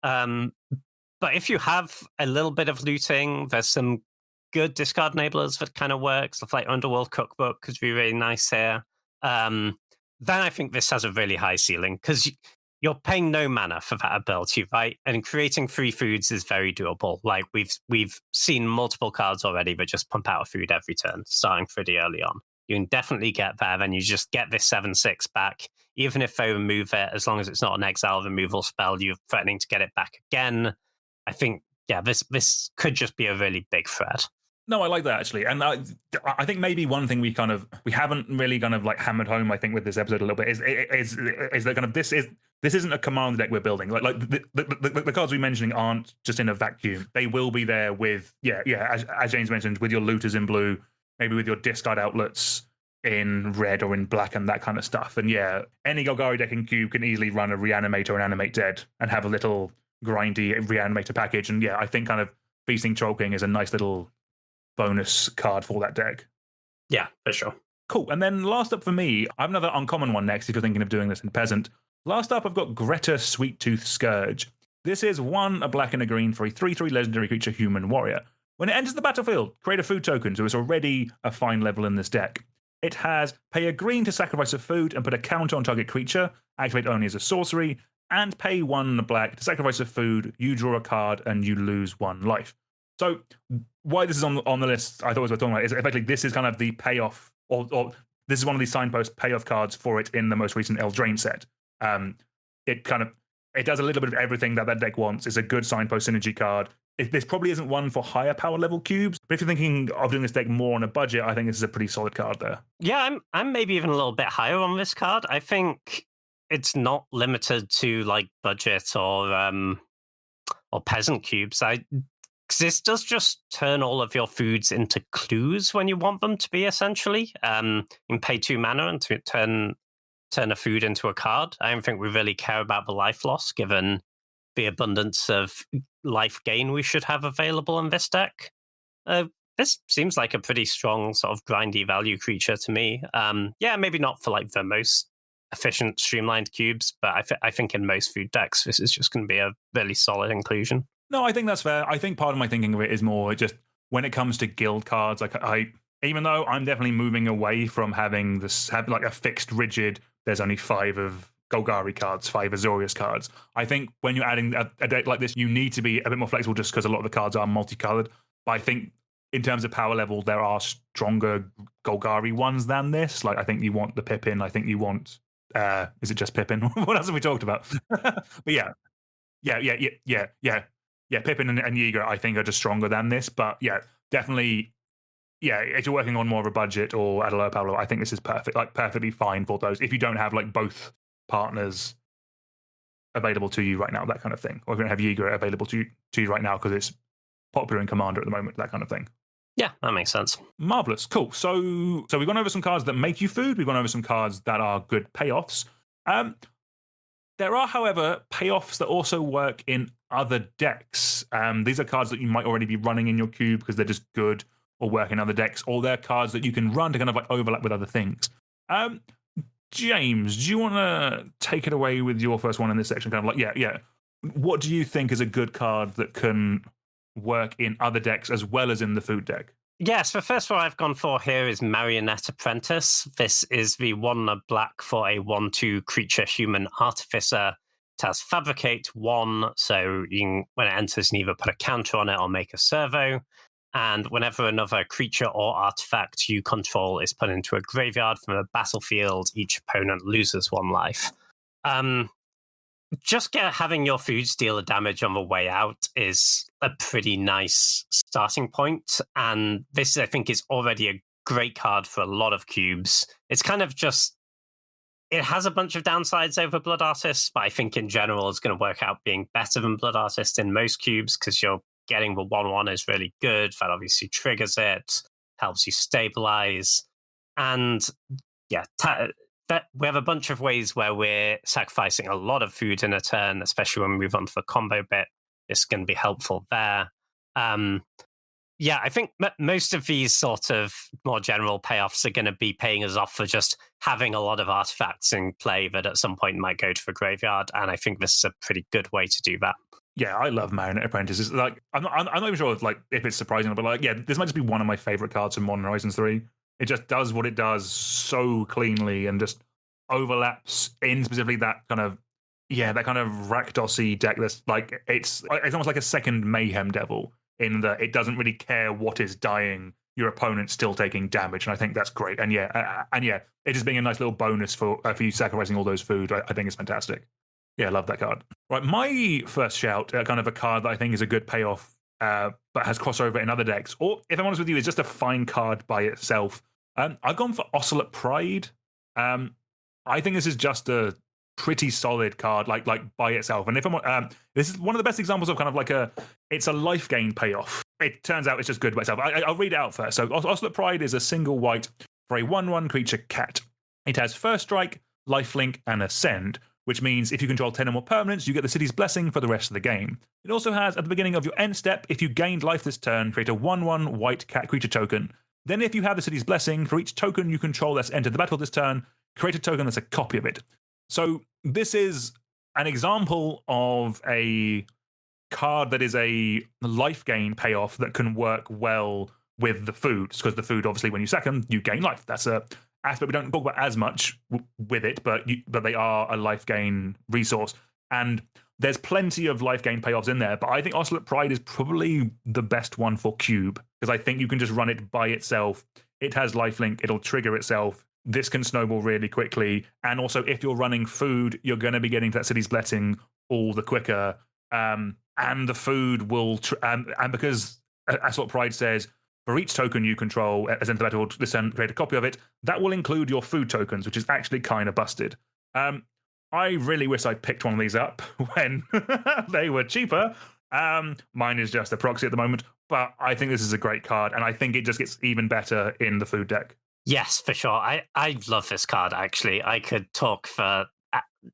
Speaker 2: But if you have a little bit of looting, there's some good discard enablers that kind of work. Stuff like Underworld Cookbook could be really nice here. Then I think this has a really high ceiling because you're paying no mana for that ability, right? And creating free foods is very doable. Like we've seen multiple cards already that just pump out a food every turn, starting pretty early on. You can definitely get there, then you just get this 7/6 back. Even if they remove it, as long as it's not an exile removal spell, you're threatening to get it back again. I think, yeah, this could just be a really big threat.
Speaker 1: No, I like that actually, and I think maybe one thing we haven't really kind of like hammered home, I think, with this episode a little bit is that kind of this isn't a commander deck we're building. Like the cards we're mentioning aren't just in a vacuum. They will be there with as James mentioned, with your looters in blue, maybe with your discard outlets, in red or in black and that kind of stuff. And yeah, any Golgari deck in Cube can easily run a Reanimate or an Animate Dead and have a little grindy Reanimator package. And yeah, I think kind of Feasting Troll King is a nice little bonus card for that deck.
Speaker 2: Yeah, for sure.
Speaker 1: Cool. And then last up for me, I have another uncommon one next if you're thinking of doing this in Peasant. Last up, I've got Greta Sweettooth Scourge. This is 1 a black and a green for a 3/3 legendary creature human warrior. When it enters the battlefield, create a food token, so it's already a fine level in this deck. It has pay a green to sacrifice a food and put a counter on target creature, activate only as a sorcery, and pay 1 black to sacrifice a food, you draw a card, and you lose 1 life. So why this is on the list, I thought was worth talking about, is effectively this is kind of the payoff, or this is one of these signpost payoff cards for it in the most recent Eldraine set. It does a little bit of everything that deck wants. It's a good signpost synergy card. This probably isn't one for higher power level cubes, but if you're thinking of doing this deck more on a budget, I think this is a pretty solid card there.
Speaker 2: Yeah, I'm maybe even a little bit higher on this card. I think it's not limited to like budget or peasant cubes. Because this does just turn all of your foods into clues when you want them to be, essentially. You can pay 2 mana and to turn a food into a card. I don't think we really care about the life loss, given the abundance of life gain we should have available in this deck. This seems like a pretty strong sort of grindy value creature to me. Yeah, maybe not for like the most efficient streamlined cubes, but I think in most food decks, this is just going to be a really solid inclusion.
Speaker 1: No, I think that's fair. I think part of my thinking of it is more just when it comes to guild cards, like even though I'm definitely moving away from having like a fixed rigid, there's only 5 of Golgari cards, 5 Azorius cards. I think when you're adding a deck like this, you need to be a bit more flexible just because a lot of the cards are multicolored. But I think in terms of power level, there are stronger Golgari ones than this. Like I think you want the Pippin. I think you want, is it just Pippin? What else have we talked about? But yeah. Pippin and Ygra, I think, are just stronger than this. But yeah, definitely. Yeah, if you're working on more of a budget or at a lower power level, I think this is perfect, like perfectly fine for those. If you don't have like both partners available to you right now, that kind of thing, or if you don't have Ygra available to you right now because it's popular in Commander at the moment, that kind of thing.
Speaker 2: Yeah, that makes sense.
Speaker 1: Marvelous, cool. So we've gone over some cards that make you food. We've gone over some cards that are good payoffs. There are, however, payoffs that also work in other decks. These are cards that you might already be running in your cube because they're just good, or work in other decks, or they're cards that you can run to kind of like overlap with other things. James, do you want to take it away with your first one in this section? Kind of like, yeah. What do you think is a good card that can work in other decks as well as in the food deck?
Speaker 2: Yes, the first one I've gone for here is Marionette Apprentice. This is the 1 black for a 1/2 creature human artificer. It has Fabricate 1, so when it enters, you can either put a counter on it or make a servo. And whenever another creature or artifact you control is put into a graveyard from a battlefield, each opponent loses 1 life. Just having your foods deal a damage on the way out is a pretty nice starting point. And this, I think, is already a great card for a lot of cubes. It's kind of just, it has a bunch of downsides over Blood Artist, but I think in general it's going to work out being better than Blood Artist in most cubes because you're getting the 1/1 is really good. That obviously triggers it, helps you stabilize. And yeah, we have a bunch of ways where we're sacrificing a lot of food in a turn, especially when we move on to the combo bit. It's going to be helpful there. Yeah, I think most of these sort of more general payoffs are going to be paying us off for just having a lot of artifacts in play that at some point might go to the graveyard. And I think this is a pretty good way to do that.
Speaker 1: Yeah, I love Marionette Apprentice. It's like I'm not even sure if it's surprising, but like, yeah, this might just be one of my favorite cards from Modern Horizons 3. It just does what it does so cleanly and just overlaps in specifically that kind of Rakdos-y deck that's like it's almost like a second Mayhem Devil in that it doesn't really care what is dying, your opponent's still taking damage, and I think that's great. And it just being a nice little bonus for you sacrificing all those food, I think is fantastic. Yeah, I love that card. Right, my first shout, kind of a card that I think is a good payoff, but has crossover in other decks, or if I'm honest with you, is just a fine card by itself. I've gone for Ocelot Pride. I think this is just a pretty solid card, like by itself. And if I'm, this is one of the best examples of kind of like it's a life gain payoff. It turns out it's just good by itself. I'll read it out first. So Ocelot Pride is a single white for a 1/1 creature cat. It has First Strike, Lifelink, and Ascend, which means if you control 10 or more permanents, you get the city's blessing for the rest of the game. It also has, at the beginning of your end step, if you gained life this turn, create a 1/1 white cat creature token. Then if you have the city's blessing, for each token you control that's entered the battle this turn, create a token that's a copy of it. So this is an example of a card that is a life gain payoff that can work well with the food, because the food, obviously, when you sack them, you gain life. That's a aspect we don't talk about as much with it, but they are a life gain resource. And there's plenty of life gain payoffs in there, but I think Ocelot Pride is probably the best one for Cube, because I think you can just run it by itself. It has lifelink, it'll trigger itself. This can snowball really quickly. And also, if you're running food, you're going to be getting that city's blessing all the quicker. And the food will... and because Ocelot Pride says, for each token you control as enter the battle this turn, create a copy of it, that will include your food tokens, which is actually kind of busted. I really wish I'd picked one of these up when they were cheaper. Mine is just a proxy at the moment, but I think this is a great card, and I think it just gets even better in the food deck.
Speaker 2: Yes, for sure. I love this card, actually. I could talk for...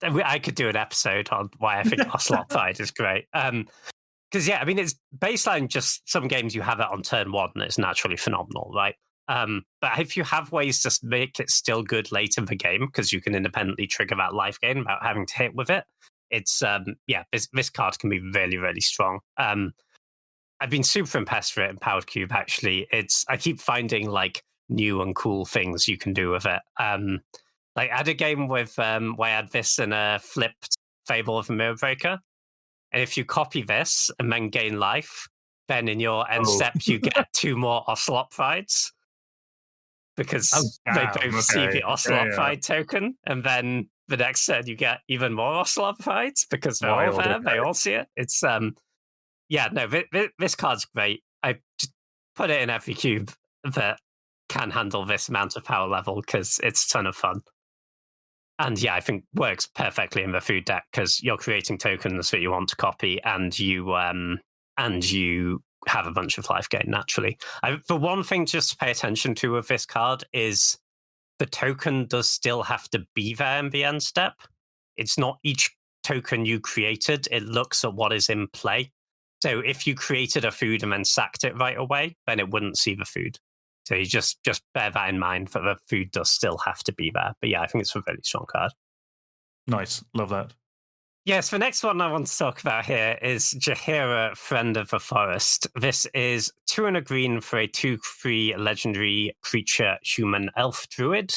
Speaker 2: I could do an episode on why I think Ocelot Pride is great. Because, yeah, I mean, it's baseline just some games you have it on turn 1, and it's naturally phenomenal, right? But if you have ways to make it still good late in the game, because you can independently trigger that life gain without having to hit with it, it's, this card can be really, really strong. I've been super impressed with it in Powered Cube, actually. I keep finding, like, new and cool things you can do with it. Like, I had a game with where I had this in a flipped Fable of the Mirror Breaker. And if you copy this and then gain life, then in your end step, you get 2 more Ocelot Prides. Because they both see the Ocelot Pride token. And then the next turn, you get even more Ocelot Prides because they're all there. They all see it. It's, this card's great. I just put it in every cube that can handle this amount of power level because it's a ton of fun. And yeah, I think works perfectly in the food deck because you're creating tokens that you want to copy, and you have a bunch of life gain naturally. The one thing just to pay attention to with this card is the token does still have to be there in the end step. It's not each token you created; it looks at what is in play. So if you created a food and then sacked it right away, then it wouldn't see the food. So you just bear that in mind, that the food does still have to be there. But yeah, I think it's a really strong card.
Speaker 1: Nice. Love that.
Speaker 2: Yes, the next one I want to talk about here is Jaheira, Friend of the Forest. This is 2 and a green for a 2/3 legendary creature, human elf druid.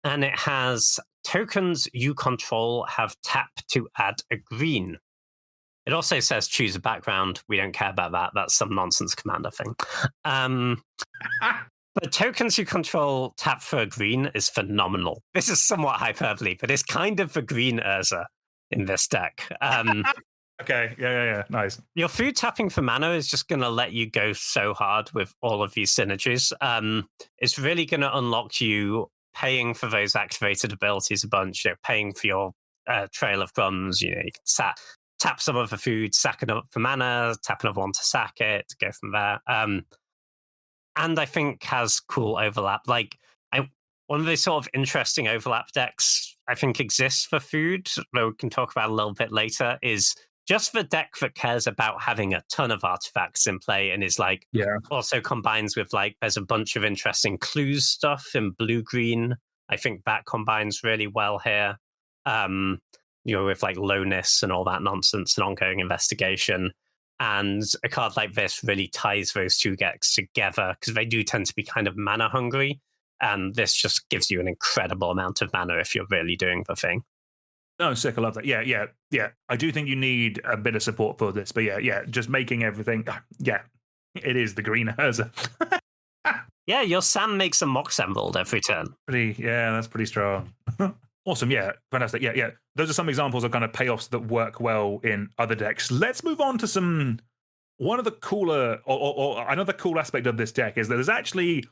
Speaker 2: And it has tokens you control have tap to add a green. It also says choose a background. We don't care about that. That's some nonsense commander thing. But tokens you control tap for a green is phenomenal. This is somewhat hyperbole, but it's kind of the green Urza in this deck.
Speaker 1: Okay, yeah. Nice.
Speaker 2: Your food tapping for mana is just going to let you go so hard with all of these synergies. It's really going to unlock you paying for those activated abilities a bunch, paying for your Trail of Crumbs. You can tap some of the food, sack it up for mana, tap another one to sack it, go from there. And I think has cool overlap. Like, one of the sort of interesting overlap decks I think exists for food, though we can talk about a little bit later, is just the deck that cares about having a ton of artifacts in play and is like, also combines with like, there's a bunch of interesting clues stuff in blue-green. I think that combines really well here. With like lowness and all that nonsense and ongoing investigation. And a card like this really ties those two decks together because they do tend to be kind of mana hungry. And this just gives you an incredible amount of mana if you're really doing the thing.
Speaker 1: No, sick. I love that. Yeah. I do think you need a bit of support for this, but yeah, just making everything. Yeah, it is the green Urza.
Speaker 2: Yeah, your Sam makes a Mox Emerald every turn.
Speaker 1: That's pretty strong. Awesome, yeah, fantastic. Yeah. Those are some examples of kind of payoffs that work well in other decks. Let's move on to one of the cooler, or another cool aspect of this deck is that there's actually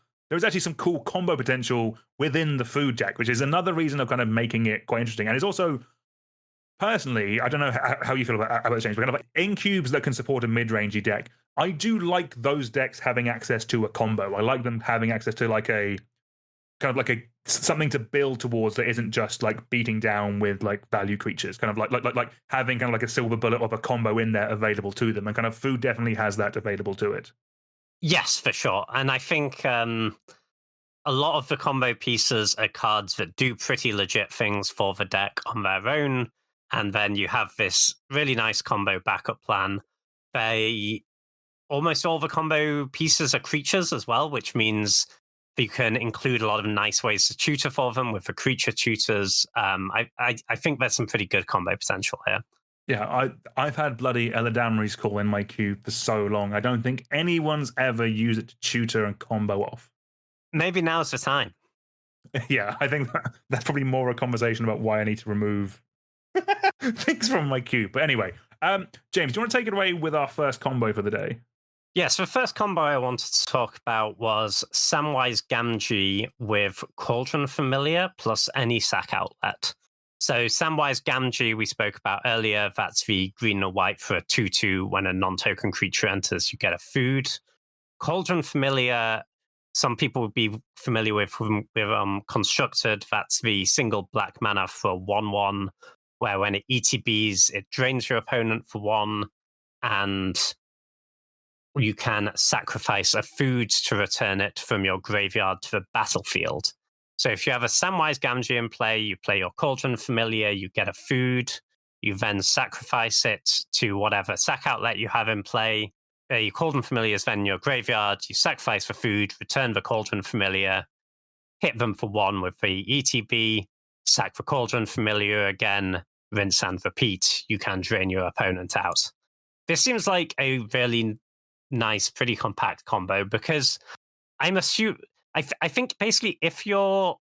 Speaker 1: some cool combo potential within the food deck, which is another reason of kind of making it quite interesting. And it's also, personally, I don't know how you feel about the change, but kind of like in cubes that can support a mid-rangey deck, I do like those decks having access to a combo. I like them having access to like a kind of like something to build towards that isn't just like beating down with like value creatures, kind of like having kind of like a silver bullet of a combo in there available to them, and kind of food definitely has that available to it.
Speaker 2: Yes, for sure. And I think a lot of the combo pieces are cards that do pretty legit things for the deck on their own. And then you have this really nice combo backup plan. Almost all the combo pieces are creatures as well, which means you can include a lot of nice ways to tutor for them with the creature tutors. I think there's some pretty good combo potential here.
Speaker 1: Yeah, I've had bloody Eladamri's Call in my queue for so long. I don't think anyone's ever used it to tutor and combo off.
Speaker 2: Maybe now's the time.
Speaker 1: Yeah, I think that's probably more a conversation about why I need to remove things from my queue. But anyway, James, do you want to take it away with our first combo for the day?
Speaker 2: Yes, the first combo I wanted to talk about was Samwise Gamgee with Cauldron Familiar plus any sack outlet. So Samwise Gamgee we spoke about earlier, that's the green or white for a 2/2. When a non-token creature enters, you get a food. Cauldron Familiar, some people would be familiar with Constructed. That's the single black mana for 1/1, where when it ETBs, it drains your opponent for 1, and you can sacrifice a food to return it from your graveyard to the battlefield. So if you have a Samwise Gamgee in play, you play your Cauldron Familiar, you get a food, you then sacrifice it to whatever sack outlet you have in play. Your Cauldron Familiar is then in your graveyard, you sacrifice for food, return the Cauldron Familiar, hit them for 1 with the ETB, sack the Cauldron Familiar again, rinse and repeat. You can drain your opponent out. This seems like a really nice, pretty compact combo, because I think basically if your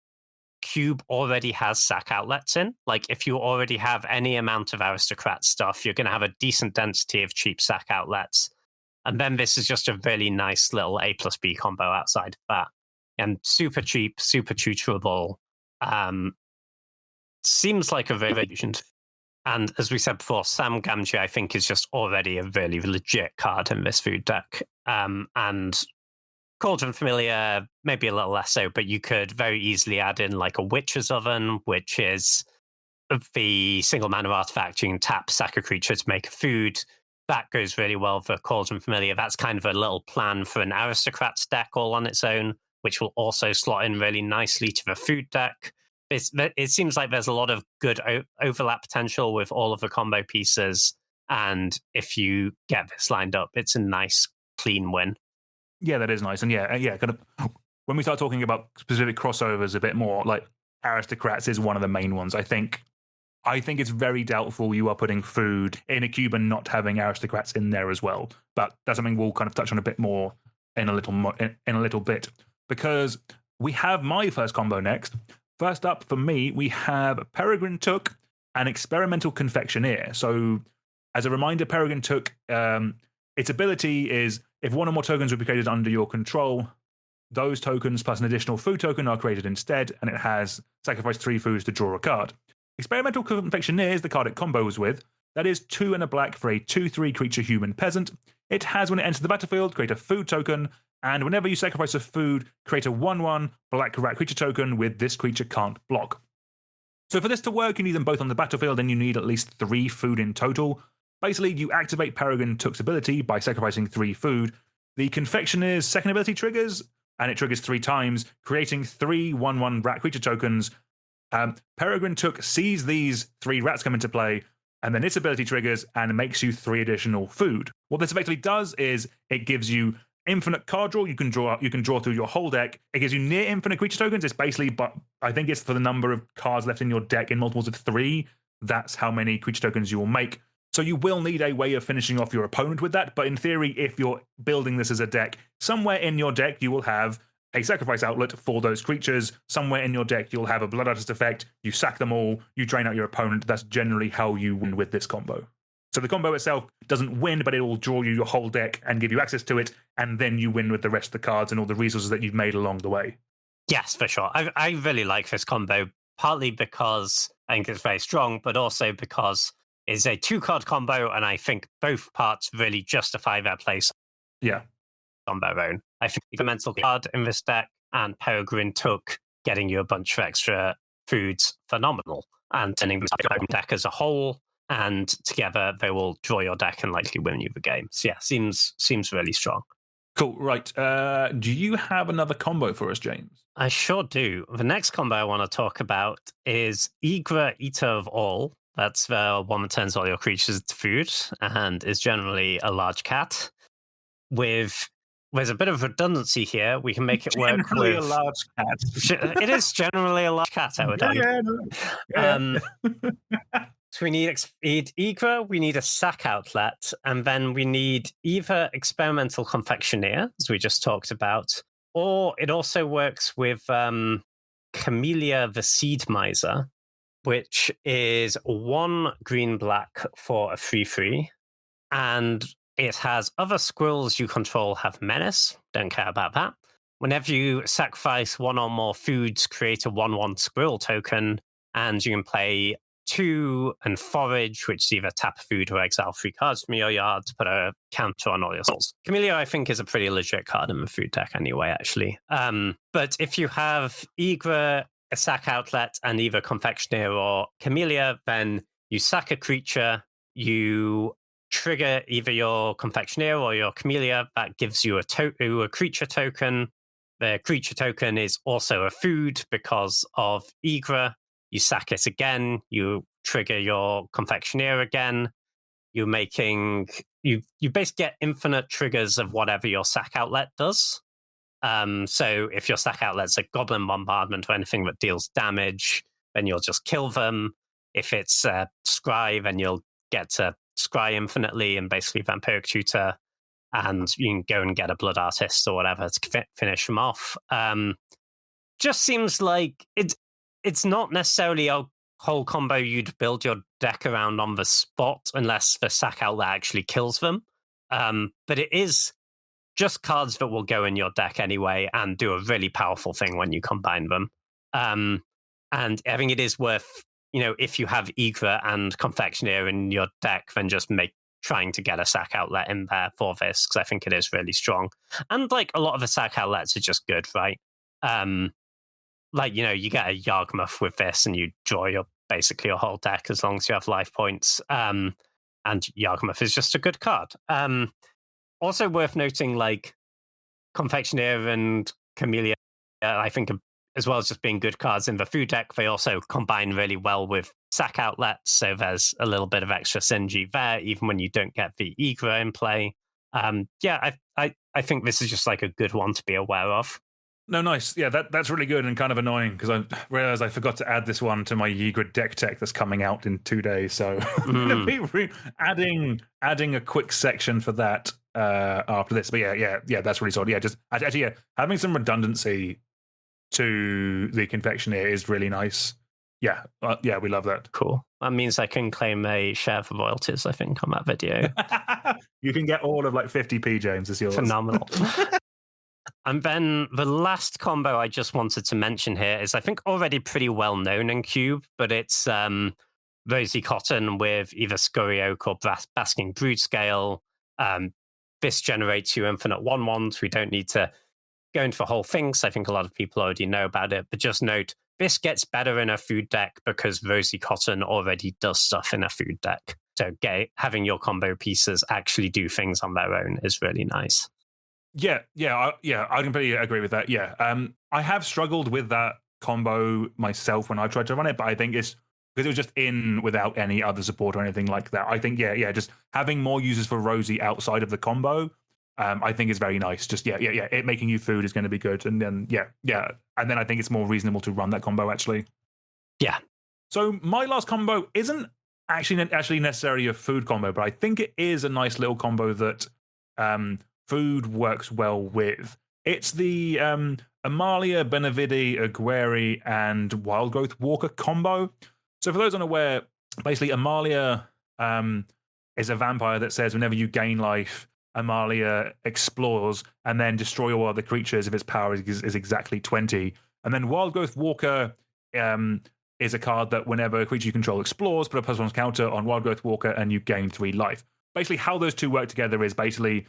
Speaker 2: cube already has sack outlets in, like if you already have any amount of aristocrat stuff, you're going to have a decent density of cheap sack outlets. And then this is just a really nice little A plus B combo outside of that. And super cheap, super tutorable. Seems like a very legend. And as we said before, Sam Gamgee, I think, is just already a really legit card in this food deck. And Cauldron Familiar, maybe a little less so, but you could very easily add in like a Witch's Oven, which is the single mana artifact. You can tap, sack a creature to make a food. That goes really well for Cauldron Familiar. That's kind of a little plan for an Aristocrats deck all on its own, which will also slot in really nicely to the food deck. It seems like there's a lot of good overlap potential with all of the combo pieces. And if you get this lined up, it's a nice, clean win.
Speaker 1: Yeah, that is nice. And yeah, kind of when we start talking about specific crossovers a bit more, like Aristocrats is one of the main ones. I think it's very doubtful you are putting food in a cube and not having Aristocrats in there as well. But that's something we'll kind of touch on a bit more in a little bit, because we have my first combo next. First up for me, we have Peregrin Took and Experimental Confectioner. So, as a reminder, Peregrin Took, its ability is if one or more tokens will be created under your control, those tokens plus an additional food token are created instead, and it has sacrifice 3 foods to draw a card. Experimental Confectioner is the card it combos with. That is 2 and a black for a 2/3 creature human peasant. It has, when it enters the battlefield, create a food token, and whenever you sacrifice a food, create a 1/1 black rat creature token with this creature can't block. So for this to work, you need them both on the battlefield, and you need at least 3 food in total. Basically, you activate Peregrin Took's ability by sacrificing 3 food. The Confectioner's second ability triggers, and it triggers 3 times, creating 3 1/1 rat creature tokens. Peregrin Took sees these 3 rats come into play, and then its ability triggers and makes you 3 additional food. What this effectively does is it gives you infinite card draw. You can draw through your whole deck. It gives you near infinite creature tokens. It's basically, but I think it's for the number of cards left in your deck in multiples of 3. That's how many creature tokens you will make. So you will need a way of finishing off your opponent with that. But in theory, if you're building this as a deck, somewhere in your deck you will have a sacrifice outlet for those creatures. Somewhere in your deck you'll have a Blood Artist effect. You sack them all. You drain out your opponent. That's generally how you win with this combo. So the combo itself doesn't win, but it will draw you your whole deck and give you access to it, and then you win with the rest of the cards and all the resources that you've made along the way.
Speaker 2: Yes, for sure. I really like this combo, partly because I think it's very strong, but also because it's a 2-card combo, and I think both parts really justify their place on their own. I think the mental card in this deck and Peregrin Took getting you a bunch of extra foods phenomenal, and turning them into your deck as a whole. And together they will draw your deck and likely win you the game. So yeah, seems really strong.
Speaker 1: Cool. Right. Do you have another combo for us, James?
Speaker 2: I sure do. The next combo I want to talk about is Ygra, Eater of All. That's the one that turns all your creatures into food and is generally a large cat. There's a bit of redundancy here. We can make it work
Speaker 1: generally
Speaker 2: with
Speaker 1: a large cat.
Speaker 2: It is generally a large cat, I would argue. So we need Ygra, we need a sack outlet, and then we need either Experimental Confectioner, as we just talked about, or it also works with Camellia the Seedmiser, which is 1 green-black for a 3/3, and it has other squirrels you control have menace. Don't care about that. Whenever you sacrifice 1 or more foods, create a 1/1 squirrel token, and you can play 2 and forage, which is either tap food or exile 3 cards from your yard to put a counter on all your souls. Camellia, I think, is a pretty legit card in the food deck anyway, actually. But if you have Ygra, a sack outlet, and either Confectioner or Camellia, then you sack a creature, you trigger either your Confectioner or your Camellia. That gives you a creature token. The creature token is also a food because of Ygra. You sack it again, you trigger your Confectioner again. You basically get infinite triggers of whatever your sack outlet does. So if your sack outlet's a Goblin Bombardment or anything that deals damage, then you'll just kill them. If it's Scry, then you'll get to Scry infinitely and basically Vampiric Tutor, and you can go and get a Blood Artist or whatever to finish them off. Just seems like it's not necessarily a whole combo you'd build your deck around on the spot unless the sack outlet actually kills them. But it is just cards that will go in your deck anyway and do a really powerful thing when you combine them. And I think it is worth, if you have Ygra and Confectioner in your deck, then just trying to get a sack outlet in there for this, because I think it is really strong. And like a lot of the sack outlets are just good, right? You get a Yawgmoth with this and you draw basically your whole deck as long as you have life points. And Yawgmoth is just a good card. Also worth noting, like Confectioner and Camellia, I think, as well as just being good cards in the food deck, they also combine really well with sack outlets. So there's a little bit of extra synergy there, even when you don't get the Ygra in play. I think this is just like a good one to be aware of.
Speaker 1: No, nice. Yeah, that's really good and kind of annoying because I realized I forgot to add this one to my Ygra deck tech that's coming out in 2 days. So I'm going to be adding a quick section for that after this. But yeah, that's really solid. Yeah, just actually, having some redundancy to the Confectioner is really nice. Yeah, we love that.
Speaker 2: Cool. That means I can claim a share for royalties, I think, on that video.
Speaker 1: You can get all of like 50p, James. It's yours.
Speaker 2: Phenomenal. And then the last combo I just wanted to mention here is, I think, already pretty well known in Cube, but it's Rosy Cotton with either Scurry Oak or Basking Broodscale. This generates you infinite 1/1s. We don't need to go into the whole thing, so I think a lot of people already know about it. But just note, this gets better in a food deck because Rosy Cotton already does stuff in a food deck. So having your combo pieces actually do things on their own is really nice.
Speaker 1: Yeah, I completely agree with that. Yeah, I have struggled with that combo myself when I tried to run it, but I think it's because it was just in without any other support or anything like that. I think, just having more users for Rosie outside of the combo, I think is very nice. Just it making you food is going to be good, and then and then I think it's more reasonable to run that combo actually.
Speaker 2: Yeah.
Speaker 1: So my last combo isn't actually necessarily a food combo, but I think it is a nice little combo that food works well with. It's the Amalia, Benevidi, Agueri, and Wild Growth Walker combo. So for those unaware, basically Amalia is a vampire that says whenever you gain life, Amalia explores and then destroy all other creatures if its power is exactly 20. And then Wild Growth Walker is a card that whenever a creature you control explores, put a +1 counter on Wild Growth Walker and you gain 3 life. Basically, how those two work together is basically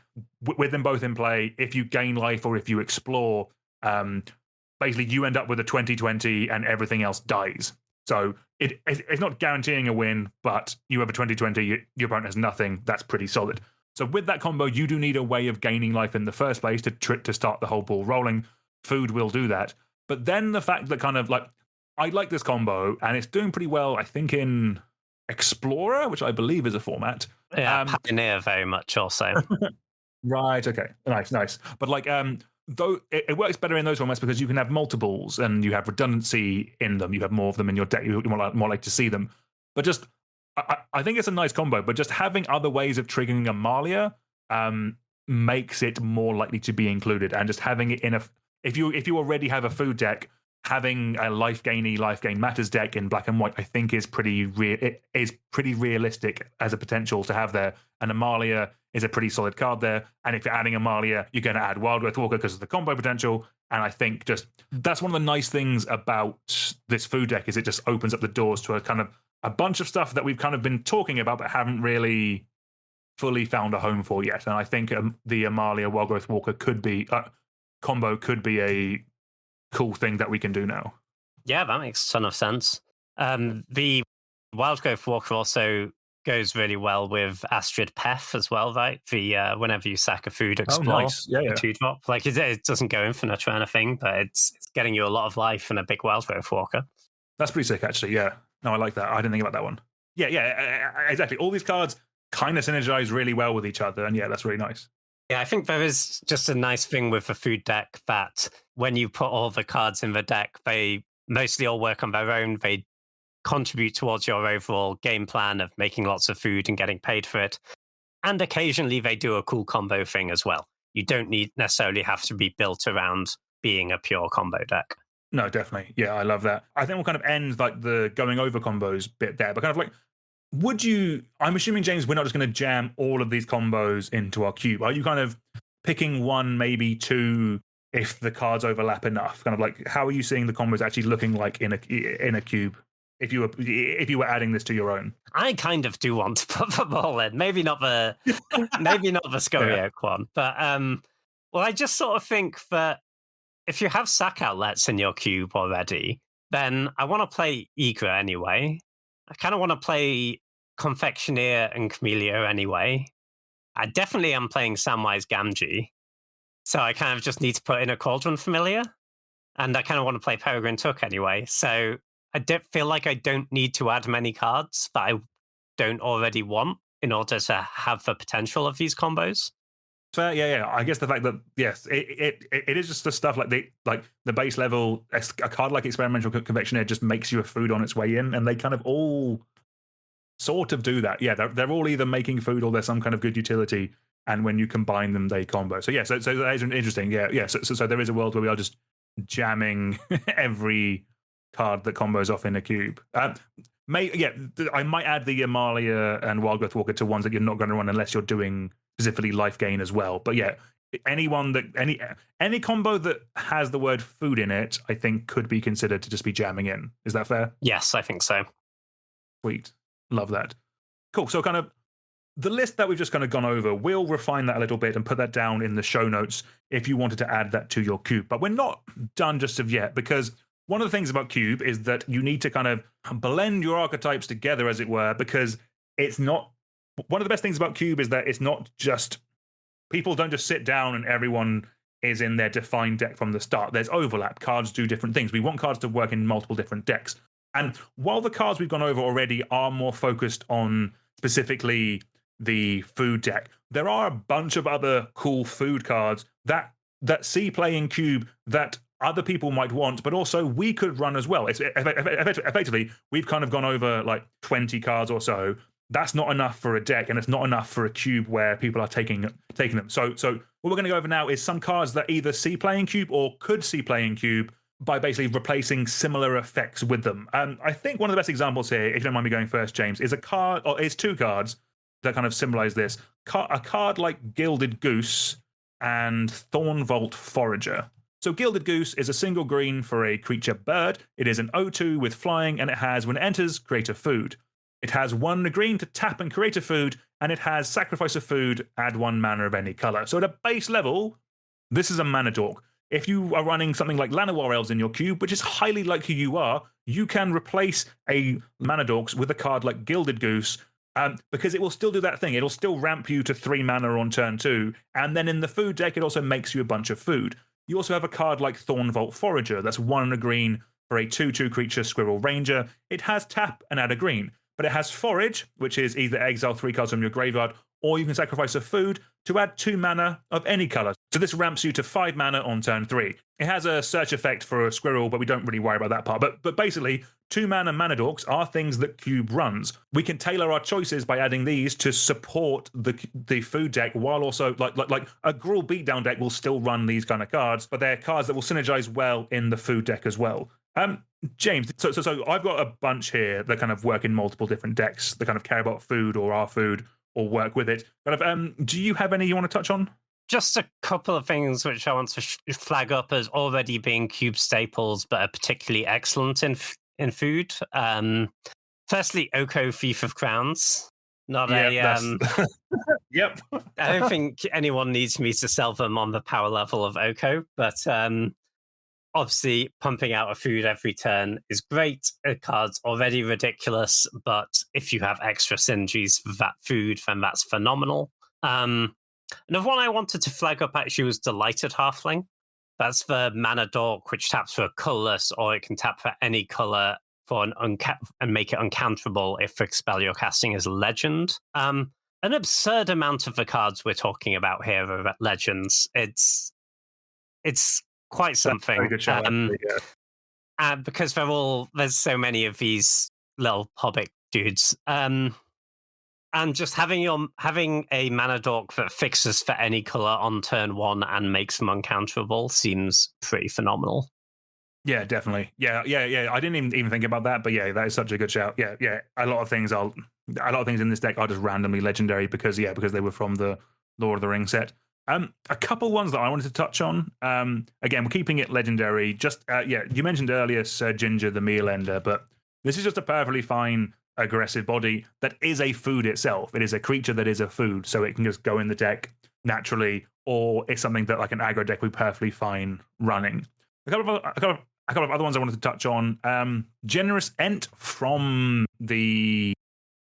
Speaker 1: with them both in play, if you gain life or if you explore, basically you end up with a 20/20 and everything else dies. So it's not guaranteeing a win, but you have a 20/20, your opponent has nothing. That's pretty solid. So with that combo, you do need a way of gaining life in the first place to start the whole ball rolling. Food will do that. But then the fact that kind of like, I like this combo, and it's doing pretty well, I think, in Explorer, which I believe is a format.
Speaker 2: Yeah, Pioneer very much also.
Speaker 1: Right, okay. Nice. But like, though it works better in those formats because you can have multiples and you have redundancy in them. You have more of them in your deck. You're more like to see them. But just, I think it's a nice combo. But just having other ways of triggering Amalia makes it more likely to be included. And just having it in if you already have a food deck, having a life gain matters deck in black and white, I think is pretty realistic as a potential to have there. And Amalia is a pretty solid card there. And if you're adding Amalia, you're going to add Wildgrowth Walker because of the combo potential. And I think just that's one of the nice things about this food deck is it just opens up the doors to a bunch of stuff that we've kind of been talking about but haven't really fully found a home for yet. And I think the Amalia Wildgrowth Walker combo could be a cool thing that we can do now.
Speaker 2: Yeah, that makes a ton of sense. The Wildgrowth Walker also goes really well with Astrid Peth as well, right? The whenever you sack a food explore,
Speaker 1: nice. Yeah.
Speaker 2: 2-drop. Like it doesn't go infinite or anything, but it's getting you a lot of life and a big Wildgrowth Walker.
Speaker 1: That's pretty sick, actually. Yeah. No, I like that. I didn't think about that one. Yeah, exactly. All these cards kind of synergize really well with each other, and yeah, that's really nice.
Speaker 2: Yeah, I think there is just a nice thing with the food deck that when you put all the cards in the deck, they mostly all work on their own. They contribute towards your overall game plan of making lots of food and getting paid for it. And occasionally they do a cool combo thing as well. You don't necessarily have to be built around being a pure combo deck.
Speaker 1: No, definitely. Yeah, I love that. I think we'll kind of end like the going over combos bit there, but kind of like, I'm assuming, James, we're not just going to jam all of these combos into our cube. Are you kind of picking one, maybe two, if the cards overlap enough? Kind of like, how are you seeing the combos actually looking like in a cube? If you were adding this to your own,
Speaker 2: I kind of do want to put the ball in. Maybe not the Scourge one, but well, I just sort of think that if you have sack outlets in your cube already, then I want to play Ygra anyway. I kind of want to play Confectioner and Camellia anyway. I definitely am playing Samwise Gamgee. So I kind of just need to put in a Cauldron Familiar. And I kind of want to play Peregrin Took anyway. So I feel like I don't need to add many cards that I don't already want in order to have the potential of these combos.
Speaker 1: Fair, yeah. I guess the fact that yes, it is just the stuff like the base level. A card like Experimental Confectioner just makes you a food on its way in, and they kind of all sort of do that. Yeah, they're all either making food or there's some kind of good utility, and when you combine them, they combo. So yeah, so that is interesting. Yeah. So there is a world where we are just jamming every card that combos off in a cube. I might add the Amalia and Wildgrowth Walker to ones that you're not going to run unless you're doing specifically life gain as well. But yeah, any combo that has the word food in it, I think could be considered to just be jamming in. Is that fair?
Speaker 2: Yes, I think so.
Speaker 1: Sweet. Love that. Cool. So kind of the list that we've just kind of gone over, we'll refine that a little bit and put that down in the show notes if you wanted to add that to your cube. But we're not done just of yet, because one of the things about cube is that you need to kind of blend your archetypes together, as it were, because it's not. One of the best things about cube is that it's not just people don't just sit down and everyone is in their defined deck from the start. There's overlap. Cards do different things. We want cards to work in multiple different decks. And while the cards we've gone over already are more focused on specifically the food deck, there are a bunch of other cool food cards that see play in cube that other people might want, but also we could run as well. Effectively, we've kind of gone over like 20 cards or so. That's not enough for a deck, and it's not enough for a cube where people are taking them. So what we're going to go over now is some cards that either see play in cube or could see play in cube by basically replacing similar effects with them. I think one of the best examples here, if you don't mind me going first, James, is two cards that kind of symbolize this. A card like Gilded Goose and Thornvault Forager. So Gilded Goose is a single green for a creature bird. It is an 0/2 with flying, and it has, when it enters, create a food. It has 1 green to tap and create a food, and it has sacrifice a food, add 1 mana of any color. So at a base level, this is a mana dork. if you are running something like Llanowar Elves in your cube, which is highly likely you are, you can replace a Mana Dorks with a card like Gilded Goose, because it will still do that thing. It'll still ramp you to 3 mana on turn 2, and then in the food deck, it also makes you a bunch of food. You also have a card like Thornvault Forager. That's 1 and a green for a 2/2 creature Squirrel Ranger. It has tap and add a green, but it has Forage, which is either exile 3 cards from your graveyard, or you can sacrifice a food to add 2 mana of any color. So this ramps you to 5 mana on turn 3. It has a search effect for a squirrel, but we don't really worry about that part. But basically, 2 mana Mana Dorks are things that Cube runs. We can tailor our choices by adding these to support the food deck, while also like a Gruul Beatdown deck will still run these kind of cards, but they're cards that will synergize well in the food deck as well. James, so I've got a bunch here that kind of work in multiple different decks that kind of care about food or our food or work with it. But do you have any you want to touch on?
Speaker 2: Just a couple of things which I want to flag up as already being cube staples, but are particularly excellent in food. Firstly, Oko Thief of Crowns. Not
Speaker 1: Yep.
Speaker 2: I don't think anyone needs me to sell them on the power level of Oko, but obviously pumping out a food every turn is great. A card's already ridiculous, but if you have extra synergies for that food, then that's phenomenal. Another one I wanted to flag up actually was Delighted Halfling. That's the Mana Dork, which taps for a colorless, or it can tap for any color for and make it uncounterable if the spell you're casting is a legend. An absurd amount of the cards we're talking about here are legends. It's quite something.
Speaker 1: Very good shout,
Speaker 2: because there's so many of these little Hobbit dudes. And just having a Mana Dork that fixes for any color on turn 1 and makes them uncounterable seems pretty phenomenal.
Speaker 1: Yeah, definitely. Yeah. I didn't even think about that, but yeah, that is such a good shout. Yeah. A lot of things in this deck are just randomly legendary because they were from the Lord of the Rings set. A couple ones that I wanted to touch on. Again, we're keeping it legendary. Just you mentioned earlier Sir Ginger the Meal Ender, but this is just a perfectly fine aggressive body that is a food itself. It is a creature that is a food, so it can just go in the deck naturally, or it's something that like an aggro deck would perfectly fine running. A couple of other ones I wanted to touch on. Generous Ent from the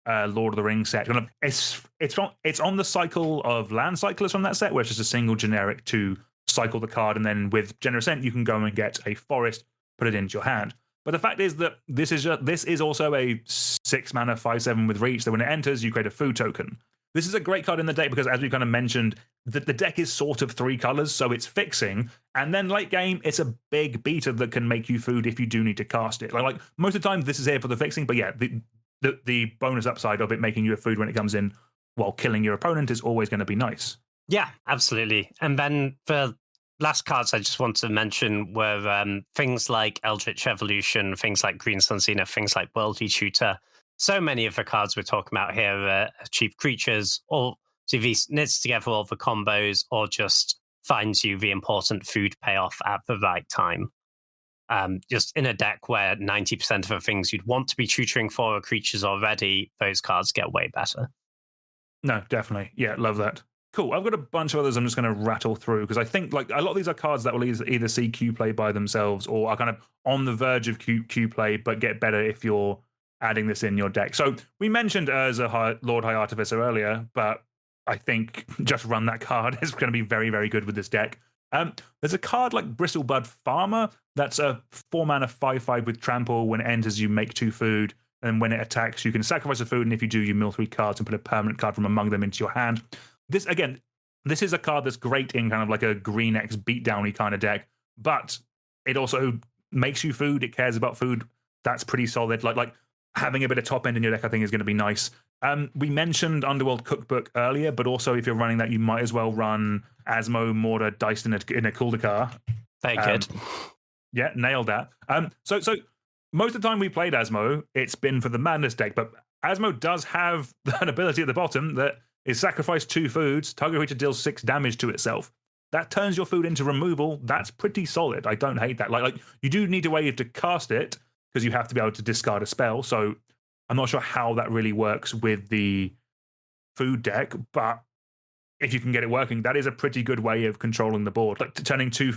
Speaker 1: Lord of the Rings set. It's on the cycle of land cyclers from that set, where it's just a single generic to cycle the card, and then with Generous Ent you can go and get a forest, put it into your hand. But the fact is that this is also a 6 mana 5/7 with reach, that when it enters, you create a food token. This is a great card in the deck because, as we kind of mentioned, the deck is sort of 3 colors, so it's fixing. And then late game, it's a big beater that can make you food if you do need to cast it. Like most of the time, this is here for the fixing, but yeah, the bonus upside of it making you a food when it comes in while killing your opponent is always going to be nice. Yeah,
Speaker 2: absolutely. And then for last cards I just want to mention were things like Eldritch Evolution, things like Green Sun Zenith, things like Worldly Tutor. So many of the cards we're talking about here are cheap creatures, or TV knits together all the combos, or just finds you the important food payoff at the right time. Just in a deck where 90% of the things you'd want to be tutoring for are creatures already, those cards get way better.
Speaker 1: No, definitely. Yeah, love that. Cool. I've got a bunch of others I'm just going to rattle through because I think like a lot of these are cards that will either see Q play by themselves or are kind of on the verge of Q play, but get better if you're adding this in your deck. So we mentioned Lord High Artificer earlier, but I think just run that card is going to be very, very good with this deck. There's a card like Bristlebud Farmer that's a 4 mana 5/5 with trample. When it enters, you make 2 food, and when it attacks, you can sacrifice a food, and if you do, you mill 3 cards and put a permanent card from among them into your hand. This is a card that's great in kind of like a Green X beatdowny kind of deck, but it also makes you food. It cares about food. That's pretty solid. Like having a bit of top end in your deck, I think, is going to be nice. We mentioned Underworld Cookbook earlier, but also if you're running that, you might as well run Asmo Mortar diced in a Kuldakar.
Speaker 2: Very good.
Speaker 1: Yeah, nailed that. So most of the time we played Asmo, it's been for the Madness deck, but Asmo does have an ability at the bottom that is sacrifice 2 foods, target creature deals 6 damage to itself. That turns your food into removal. That's pretty solid. I don't hate that. Like you do need a way to cast it because you have to be able to discard a spell. So I'm not sure how that really works with the food deck, but if you can get it working, that is a pretty good way of controlling the board. Like turning 2,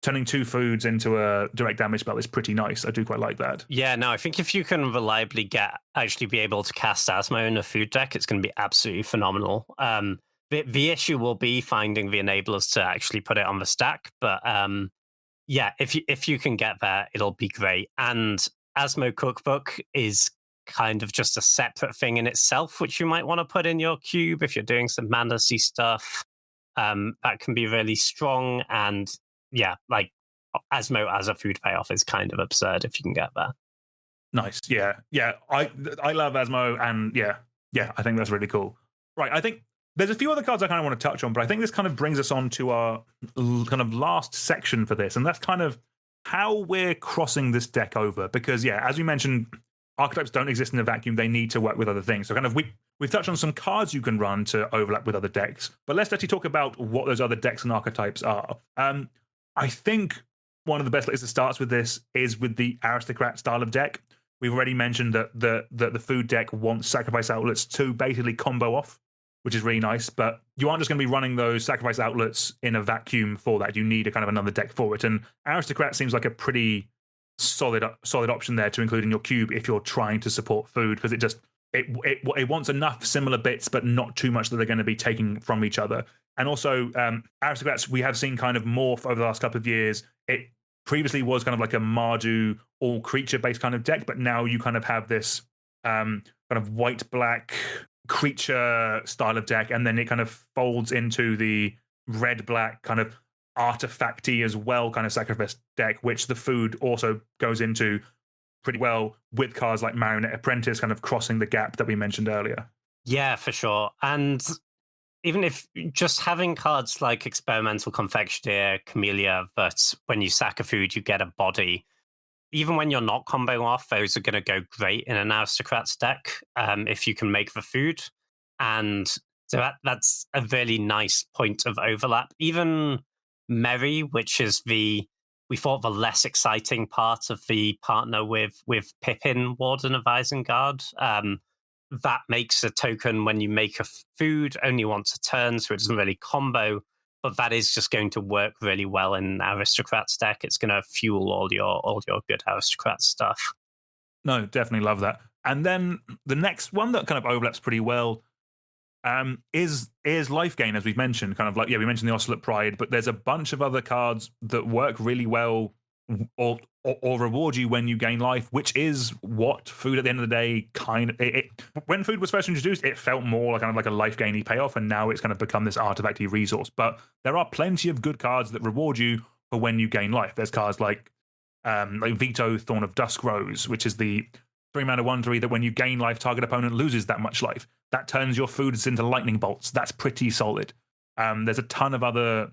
Speaker 1: turning 2 foods into a direct damage spell is pretty nice. I do quite like that.
Speaker 2: Yeah, no, I think if you can reliably actually be able to cast Asmo in a food deck, it's going to be absolutely phenomenal. The issue will be finding the enablers to actually put it on the stack, but yeah, if you can get there, it'll be great. And Asmo Cookbook is kind of just a separate thing in itself, which you might want to put in your cube if you're doing some Mandacy stuff. That can be really strong, and yeah, like Asmo as a food payoff is kind of absurd if you can get there.
Speaker 1: Nice, yeah. I love Asmo, and yeah, I think that's really cool. Right, I think there's a few other cards I kind of want to touch on, but I think this kind of brings us on to our kind of last section for this, and that's kind of how we're crossing this deck over. Because yeah, as we mentioned, archetypes don't exist in a vacuum; they need to work with other things. So kind of we've touched on some cards you can run to overlap with other decks, but let's actually talk about what those other decks and archetypes are. I think one of the best places to start with this is with the aristocrat style of deck. We've already mentioned that the food deck wants sacrifice outlets to basically combo off, which is really nice, but you aren't just going to be running those sacrifice outlets in a vacuum for that. You need a kind of another deck for it, and aristocrat seems like a pretty solid option there to include in your cube if you're trying to support food, because it wants enough similar bits, but not too much that they're going to be taking from each other. And also, aristocrats we have seen kind of morph over the last couple of years. It previously was kind of like a Mardu all creature based kind of deck, but now you kind of have this kind of white black creature style of deck, and then it kind of folds into the red black kind of artifacty as well kind of sacrifice deck, which the food also goes into pretty well with cards like Marionette Apprentice kind of crossing the gap that we mentioned earlier.
Speaker 2: Yeah, for sure. And even if just having cards like Experimental Confectioner, Camellia, that when you sack a food you get a body, even when you're not comboing off, those are going to go great in an aristocrat's deck if you can make the food. And so that's a really nice point of overlap. Even Merry, which is we thought the less exciting part of the partner with Pippin, Warden of Isengard, that makes a token when you make a food only once a turn, so it doesn't really combo. But that is just going to work really well in Aristocrat's deck. It's going to fuel all your good Aristocrat stuff.
Speaker 1: No, definitely love that. And then the next one that kind of overlaps pretty well is Life Gain, as we've mentioned. Kind of like, yeah, we mentioned the Ocelot Pride, but there's a bunch of other cards that work really well or reward you when you gain life, which is what food at the end of the day kind of when food was first introduced, it felt more like kind of like a life gainy payoff, and now it's kind of become this artifacty resource. But there are plenty of good cards that reward you for when you gain life. There's cards like Veto, Thorn of Dusk Rose, which is the 3-mana 1/3 that when you gain life, target opponent loses that much life. That turns your foods into lightning bolts. That's pretty solid. There's a ton of other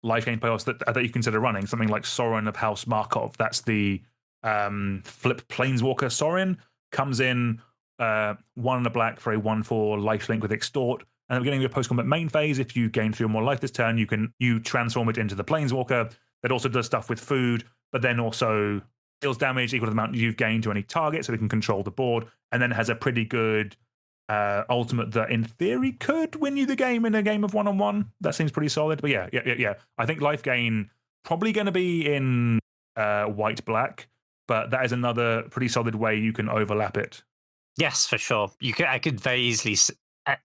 Speaker 1: life gain payoffs that you consider running. Something like Sorin of House Markov. That's the flip Planeswalker Sorin. Comes in 1 and a black for a 1/4 lifelink with Extort. And at the beginning of your post-combat main phase, if you gain 3 or more life this turn, you transform it into the Planeswalker. That also does stuff with food, but then also deals damage equal to the amount you've gained to any target, so it can control the board, and then has a pretty good ultimate that in theory could win you the game in a game of 1-on-1. That seems pretty solid. But yeah. I think life gain probably going to be in white black, but that is another pretty solid way you can overlap it.
Speaker 2: Yes, for sure. I could very easily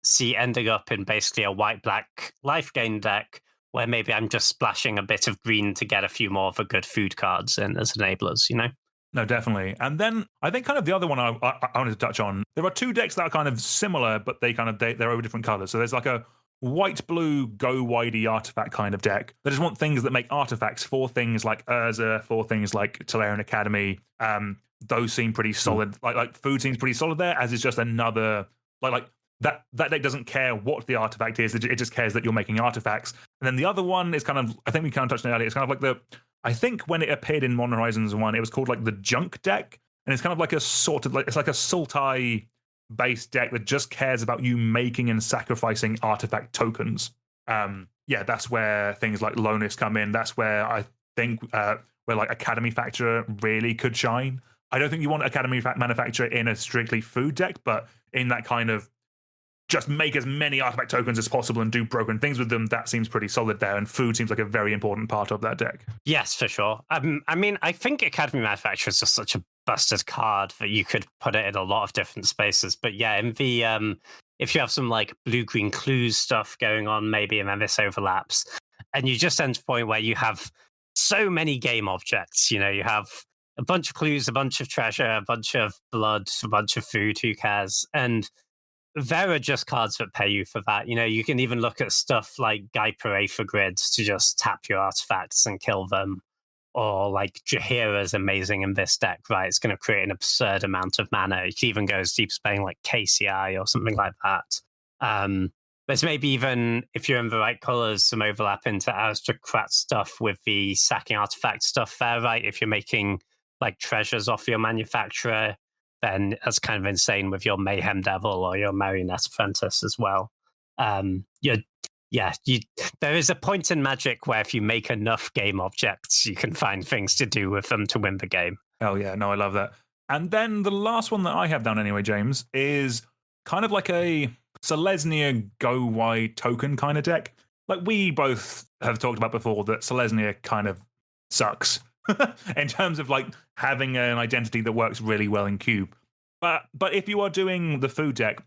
Speaker 2: see ending up in basically a white black life gain deck where maybe I'm just splashing a bit of green to get a few more of the good food cards in as enablers, you know?
Speaker 1: No, definitely. And then I think kind of the other one I wanted to touch on, there are 2 decks that are kind of similar, but they're over different colors. So there's like a white-blue go-widey artifact kind of deck that just want things that make artifacts for things like Urza, for things like Tolarian Academy. Those seem pretty solid. Like food seems pretty solid there, as is just another like that deck doesn't care what the artifact is. It just cares that you're making artifacts. And then the other one is kind of, I think we kind of touched on it earlier. It's kind of like I think when it appeared in Modern Horizons 1, it was called like the Junk deck. And it's kind of like a sort of like, it's like a Sultai based deck that just cares about you making and sacrificing artifact tokens. That's where things like Lonis come in. That's where I think where like Academy Factorer really could shine. I don't think you want Academy Manufacturer in a strictly food deck, but in that kind of just make as many artifact tokens as possible and do broken things with them, that seems pretty solid there. And food seems like a very important part of that deck.
Speaker 2: Yes, for sure. I mean, I think Academy Manufacturer is just such a busted card that you could put it in a lot of different spaces. But yeah, in the if you have some like blue-green clues stuff going on, maybe, and then this overlaps, and you just end to a point where you have so many game objects. You know, you have a bunch of clues, a bunch of treasure, a bunch of blood, a bunch of food, who cares? And there are just cards that pay you for that. You know, you can even look at stuff like Guy Parade for grids to just tap your artifacts and kill them. Or like Jaheira's amazing in this deck, right? It's going to create an absurd amount of mana. You can even go as deep as playing like KCI or something like that. There's maybe even, if you're in the right colors, some overlap into aristocrat stuff with the sacking artifact stuff there, right? If you're making like treasures off your manufacturer, then that's kind of insane with your Mayhem Devil or your Marionette Apprentice as well. There is a point in Magic where if you make enough game objects, you can find things to do with them to win the game.
Speaker 1: Oh yeah, no, I love that. And then the last one that I have down anyway, James, is kind of like a Selesnya go wide token kind of deck. Like we both have talked about before that Selesnya kind of sucks in terms of like having an identity that works really well in Cube. But if you are doing the food deck,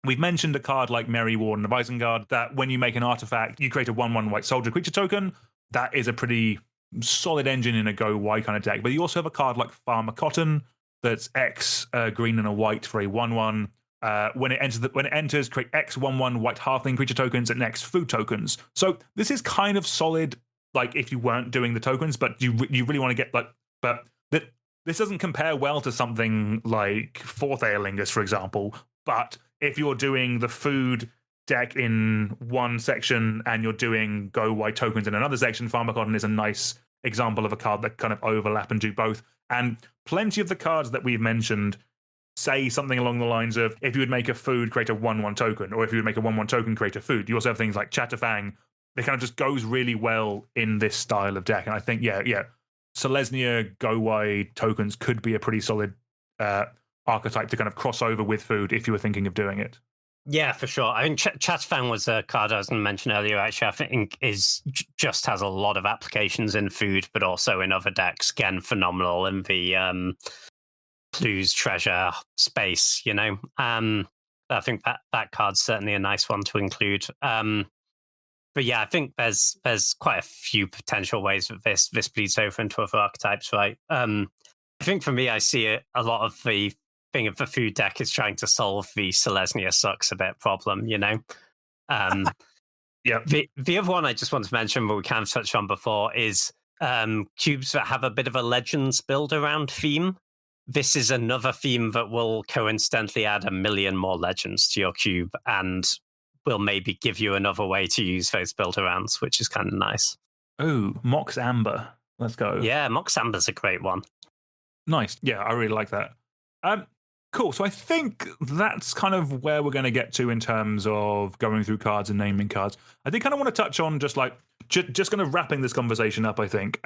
Speaker 1: we've mentioned a card like Merry Warden of Isengard that when you make an artifact, you create a 1/1 white soldier creature token. That is a pretty solid engine in a go white kind of deck. But you also have a card like Farmer Cotton that's X green and a white for a 1/1. When it enters, create X 1/1 white halfling creature tokens and X food tokens. So this is kind of solid, like if you weren't doing the tokens, but you really want to get like, but this doesn't compare well to something like Fourth Aelingus, for example. But if you're doing the food deck in one section and you're doing go white tokens in another section, Farmer Cotton is a nice example of a card that kind of overlap and do both. And plenty of the cards that we've mentioned say something along the lines of, if you would make a food, create a 1/1 token, or if you would make a 1/1 token, create a food. You also have things like Chatterfang. It kind of just goes really well in this style of deck. And I think, yeah, Selesnya go wide tokens could be a pretty solid archetype to kind of cross over with food if you were thinking of doing it.
Speaker 2: Yeah, for sure. I mean, Chatterfang was a card I was going to mention earlier. Actually, I think just has a lot of applications in food, but also in other decks. Again, phenomenal in the clues treasure space. You know, I think that card's certainly a nice one to include. But yeah, I think there's quite a few potential ways that this bleeds over into other archetypes, right? I think for me, I see a lot of the thing of the food deck is trying to solve the Selesnya sucks a bit problem, you know?
Speaker 1: Yeah.
Speaker 2: The other one I just want to mention, but we kind of touched on before, is cubes that have a bit of a Legends build around theme. This is another theme that will coincidentally add 1 million more Legends to your cube and will maybe give you another way to use those build-arounds, which is kind of nice.
Speaker 1: Oh, Mox Amber. Let's go.
Speaker 2: Yeah, Mox Amber's a great one.
Speaker 1: Nice. Yeah, I really like that. Cool. So I think that's kind of where we're going to get to in terms of going through cards and naming cards. I did kind of want to touch on just kind of wrapping this conversation up, I think.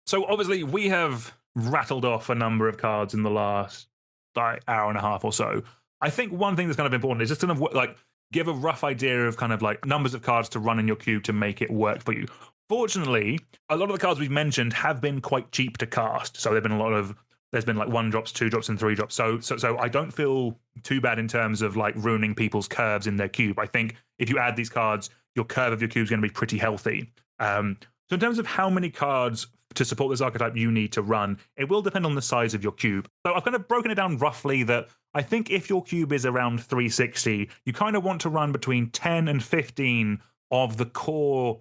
Speaker 1: So obviously we have rattled off a number of cards in the last hour and a half or so. I think one thing that's kind of important is just kind of like give a rough idea of kind of like numbers of cards to run in your queue to make it work for you. Fortunately, a lot of the cards we've mentioned have been quite cheap to cast. So there's been like 1-drops, 2-drops, and 3-drops. So I don't feel too bad in terms of like ruining people's curves in their cube. I think if you add these cards, your curve of your cube is going to be pretty healthy. So in terms of how many cards to support this archetype you need to run, it will depend on the size of your cube. So I've kind of broken it down roughly that I think if your cube is around 360, you kind of want to run between 10 and 15 of the core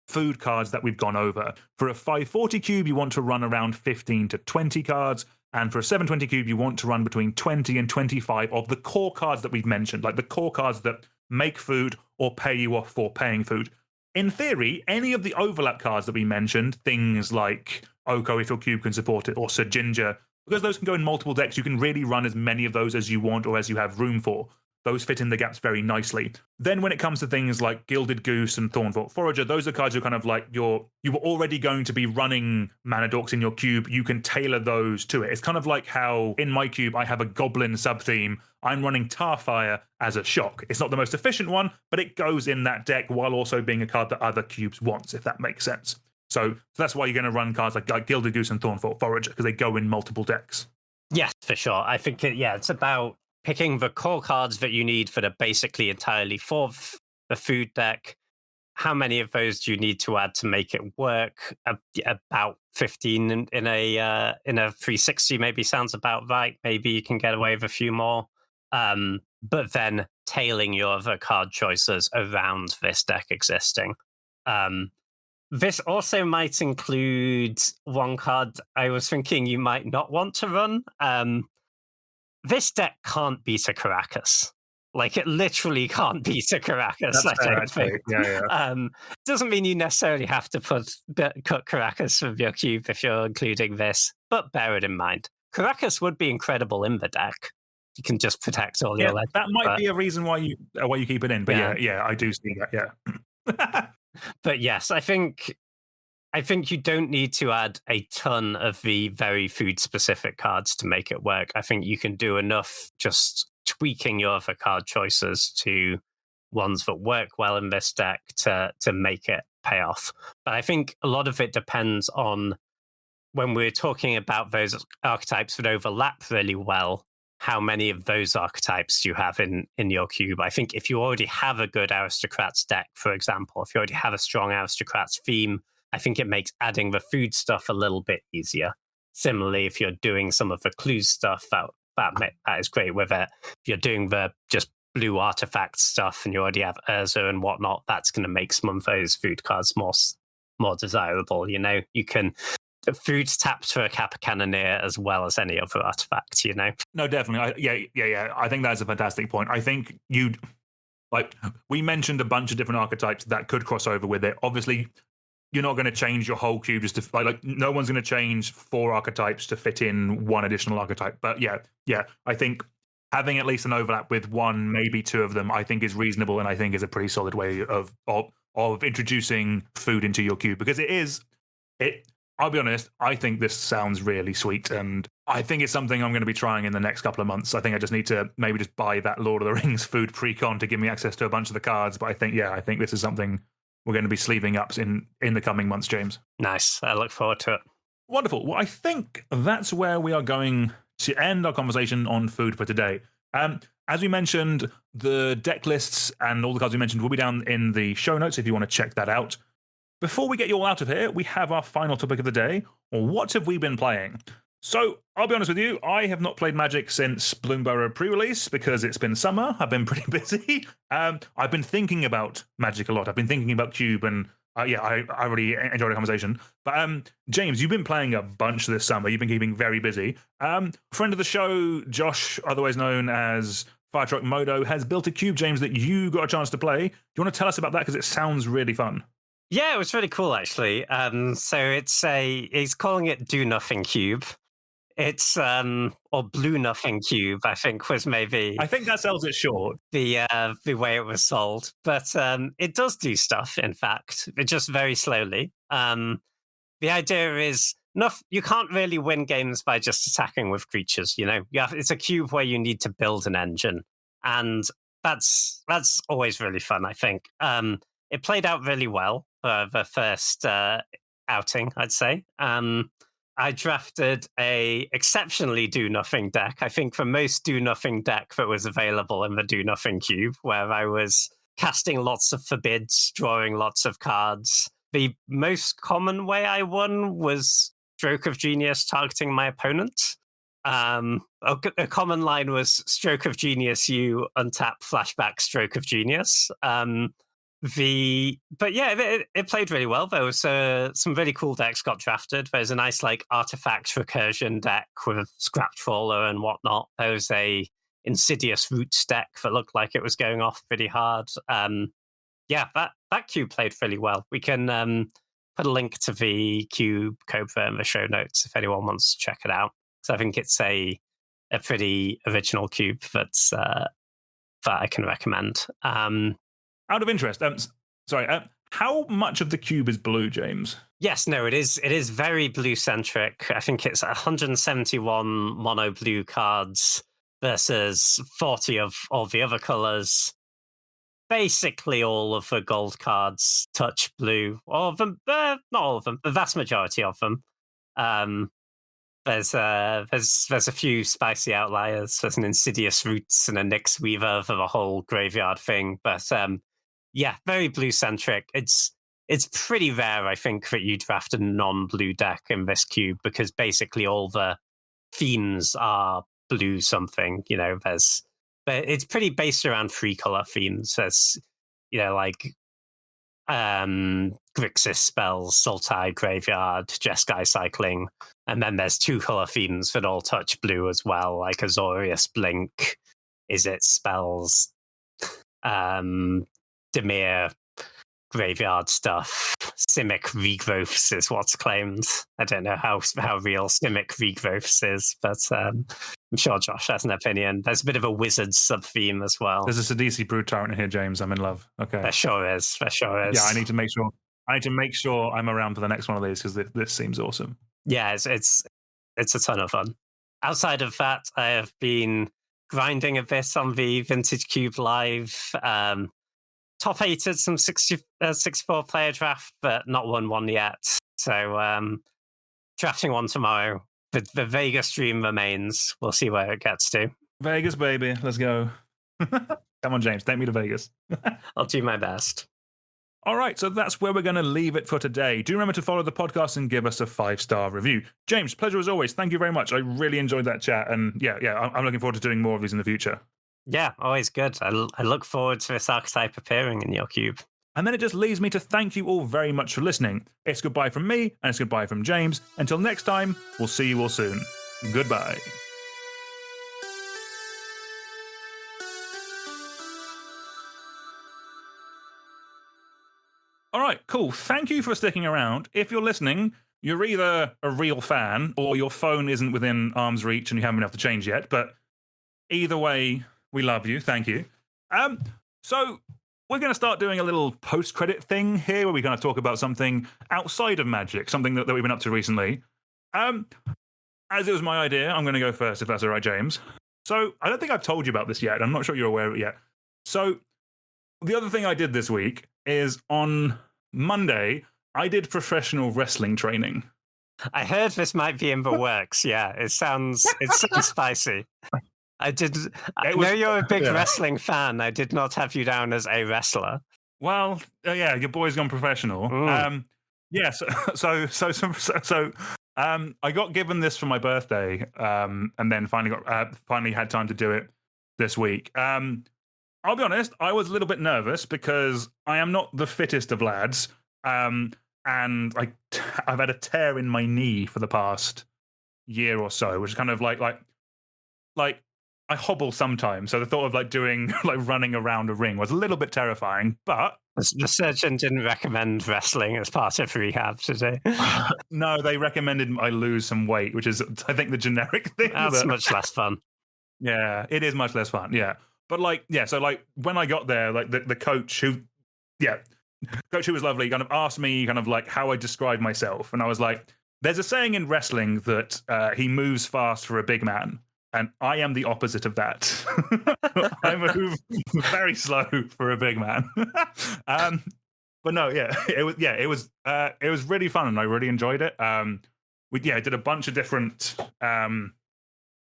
Speaker 1: food cards that we've gone over. For a 540 cube, you want to run around 15 to 20 cards. And for a 720 cube, you want to run between 20 and 25 of the core cards that we've mentioned, like the core cards that make food or pay you off for paying food. In theory, any of the overlap cards that we mentioned, things like Oko if your cube can support it, or Sir Ginger, because those can go in multiple decks, you can really run as many of those as you want or as you have room for. those fit in the gaps very nicely. Then when it comes to things like Gilded Goose and Thornfort Forager, those are cards who are kind of like you were already going to be running Mana Dorks in your cube. You can tailor those to it. It's kind of like how in my cube I have a Goblin sub-theme. I'm running Tarfire as a shock. It's not the most efficient one, but it goes in that deck while also being a card that other cubes wants, if that makes sense. So that's why you're going to run cards like Gilded Goose and Thornfort Forager, because they go in multiple decks.
Speaker 2: Yes, for sure. I think, it's about picking the core cards that you need for the basically entirely for the food deck. How many of those do you need to add to make it work? About 15 in a 360 maybe sounds about right. Maybe you can get away with a few more. But then tailing your other card choices around this deck existing. This also might include one card I was thinking you might not want to run. This deck can't beat a Caracas. Like, it literally can't beat a Caracas, I don't think.
Speaker 1: Yeah.
Speaker 2: Doesn't mean you necessarily have to cut Caracas from your cube if you're including this, but bear it in mind. Caracas would be incredible in the deck. You can just protect all your legends.
Speaker 1: That might be a reason why you keep it in. But yeah, I do see that, yeah.
Speaker 2: But yes, I think you don't need to add a ton of the very food-specific cards to make it work. I think you can do enough just tweaking your other card choices to ones that work well in this deck to make it pay off. But I think a lot of it depends on, when we're talking about those archetypes that overlap really well, how many of those archetypes do you have in your cube? I think if you already have a good Aristocrats deck, for example, if you already have a strong Aristocrats theme, I think it makes adding the food stuff a little bit easier. Similarly, if you're doing some of the clues stuff, that is great with it. If you're doing the just blue artifact stuff and you already have Urza and whatnot, that's going to make some of those food cards more desirable. You know, you can food's tapped for a Kappa Cannoneer as well as any other artifact, you know?
Speaker 1: No, definitely. Yeah. I think that's a fantastic point. I think we mentioned a bunch of different archetypes that could cross over with it. Obviously, you're not going to change your whole cube just to like no one's going to change 4 archetypes to fit in one additional archetype. But yeah, I think having at least an overlap with one, maybe 2 of them, I think is reasonable, and I think is a pretty solid way of introducing food into your cube, because I'll be honest, I think this sounds really sweet, and I think it's something I'm going to be trying in the next couple of months. I think I just need to maybe just buy that Lord of the Rings food pre-con to give me access to a bunch of the cards. But I think this is something we're going to be sleeving up in the coming months, James.
Speaker 2: Nice. I look forward to it.
Speaker 1: Wonderful. Well, I think that's where we are going to end our conversation on food for today. As we mentioned, the deck lists and all the cards we mentioned will be down in the show notes if you want to check that out. Before we get you all out of here, we have our final topic of the day. What have we been playing? So, I'll be honest with you, I have not played Magic since Bloomborough pre-release because it's been summer. I've been pretty busy. I've been thinking about Magic a lot. I've been thinking about Cube, and I really enjoyed the conversation. But James, you've been playing a bunch this summer. You've been keeping very busy. Friend of the show, Josh, otherwise known as Firetruck Modo, has built a cube, James, that you got a chance to play. Do you want to tell us about that? Because it sounds really fun.
Speaker 2: Yeah, it was really cool, actually. So he's calling it Do Nothing Cube. It's or Blue Nothing Cube, I think was maybe.
Speaker 1: I think that sells it short.
Speaker 2: The way it was sold, but it does do stuff. In fact, it just very slowly. The idea is you can't really win games by just attacking with creatures. You know, it's a cube where you need to build an engine, and that's always really fun. I think it played out really well for the first outing, I'd say. I drafted a exceptionally do-nothing deck. I think the most do-nothing deck that was available in the do-nothing cube, where I was casting lots of forbids, drawing lots of cards. The most common way I won was Stroke of Genius targeting my opponent. A common line was Stroke of Genius, you untap flashback Stroke of Genius. But yeah, it played really well. There was some really cool decks got drafted. There's a nice like artifact recursion deck with Scrap Trawler and whatnot. There was a Insidious Roots deck that looked like it was going off pretty hard. Yeah, that cube played really well. We can put a link to the cube code in the show notes if anyone wants to check it out. So I think it's a pretty original cube that's that I can recommend.
Speaker 1: Out of interest, how much of the cube is blue, James?
Speaker 2: Yes, no, it is very blue centric. I think it's 171 mono blue cards versus 40 of all the other colors. Basically, all of the gold cards touch blue. All of them, not all of them, the vast majority of them. There's a few spicy outliers. There's an Insidious Roots and a Nyx Weaver for the whole graveyard thing. But yeah, very blue centric. It's pretty rare, I think, that you draft a non-blue deck in this cube because basically all the themes are blue something. But it's pretty based around 3-color themes. There's, like Grixis spells, Sultai Graveyard, Jeskai Cycling, and then there's 2-color themes that all touch blue as well, like Azorius Blink, Izzet spells, Dimir graveyard stuff. Simic Regrowths is what's claimed. I don't know how real Simic Regrowths is, but I'm sure Josh has an opinion. There's a bit of a wizard sub-theme as well.
Speaker 1: There's a Sidisi Brood Tyrant in here, James. I'm in love. Okay.
Speaker 2: There sure is.
Speaker 1: Yeah, I need to make sure I'm around for the next one of these because this seems awesome.
Speaker 2: Yeah, it's a ton of fun. Outside of that, I have been grinding a bit on the Vintage Cube Live. Top 8 some 64 player draft, but not won one yet. So drafting one tomorrow. The Vegas dream remains. We'll see where it gets to.
Speaker 1: Vegas, baby. Let's go. Come on, James. Take me to Vegas.
Speaker 2: I'll do my best.
Speaker 1: All right, so that's where we're going to leave it for today. Do remember to follow the podcast and give us a 5-star review. James, pleasure as always. Thank you very much. I really enjoyed that chat. And yeah, I'm looking forward to doing more of these in the future.
Speaker 2: Yeah, always good. I look forward to this archetype appearing in your cube.
Speaker 1: And then it just leaves me to thank you all very much for listening. It's goodbye from me, and it's goodbye from James. Until next time, we'll see you all soon. Goodbye. All right, cool. Thank you for sticking around. If you're listening, you're either a real fan or your phone isn't within arm's reach and you haven't been able to change yet. But either way, we love you. Thank you. So we're going to start doing a little post-credit thing here where we're going to talk about something outside of Magic, something that we've been up to recently. As it was my idea, I'm going to go first, if that's all right, James. So I don't think I've told you about this yet. I'm not sure you're aware of it yet. So the other thing I did this week is on Monday, I did professional wrestling training.
Speaker 2: I heard this might be in the works. Yeah, it sounds spicy. I know you're a big wrestling fan. I did not have you down as a wrestler.
Speaker 1: Well, yeah, your boy's gone professional. Yeah, so I got given this for my birthday, and then finally had time to do it this week. I'll be honest, I was a little bit nervous because I am not the fittest of lads, and I've had a tear in my knee for the past year or so, which is kind of like I hobble sometimes, so the thought of doing running around a ring was a little bit terrifying. But
Speaker 2: the surgeon didn't recommend wrestling as part of rehab today.
Speaker 1: No, they recommended I lose some weight, which is I think the generic thing.
Speaker 2: That's much less fun.
Speaker 1: Yeah, it is much less fun. Yeah, but so when I got there, the coach who was lovely, kind of asked me how I describe myself, and I was like, "There's a saying in wrestling that he moves fast for a big man." And I am the opposite of that. I move very slow for a big man. But no, it was really fun, and I really enjoyed it. We did a bunch of different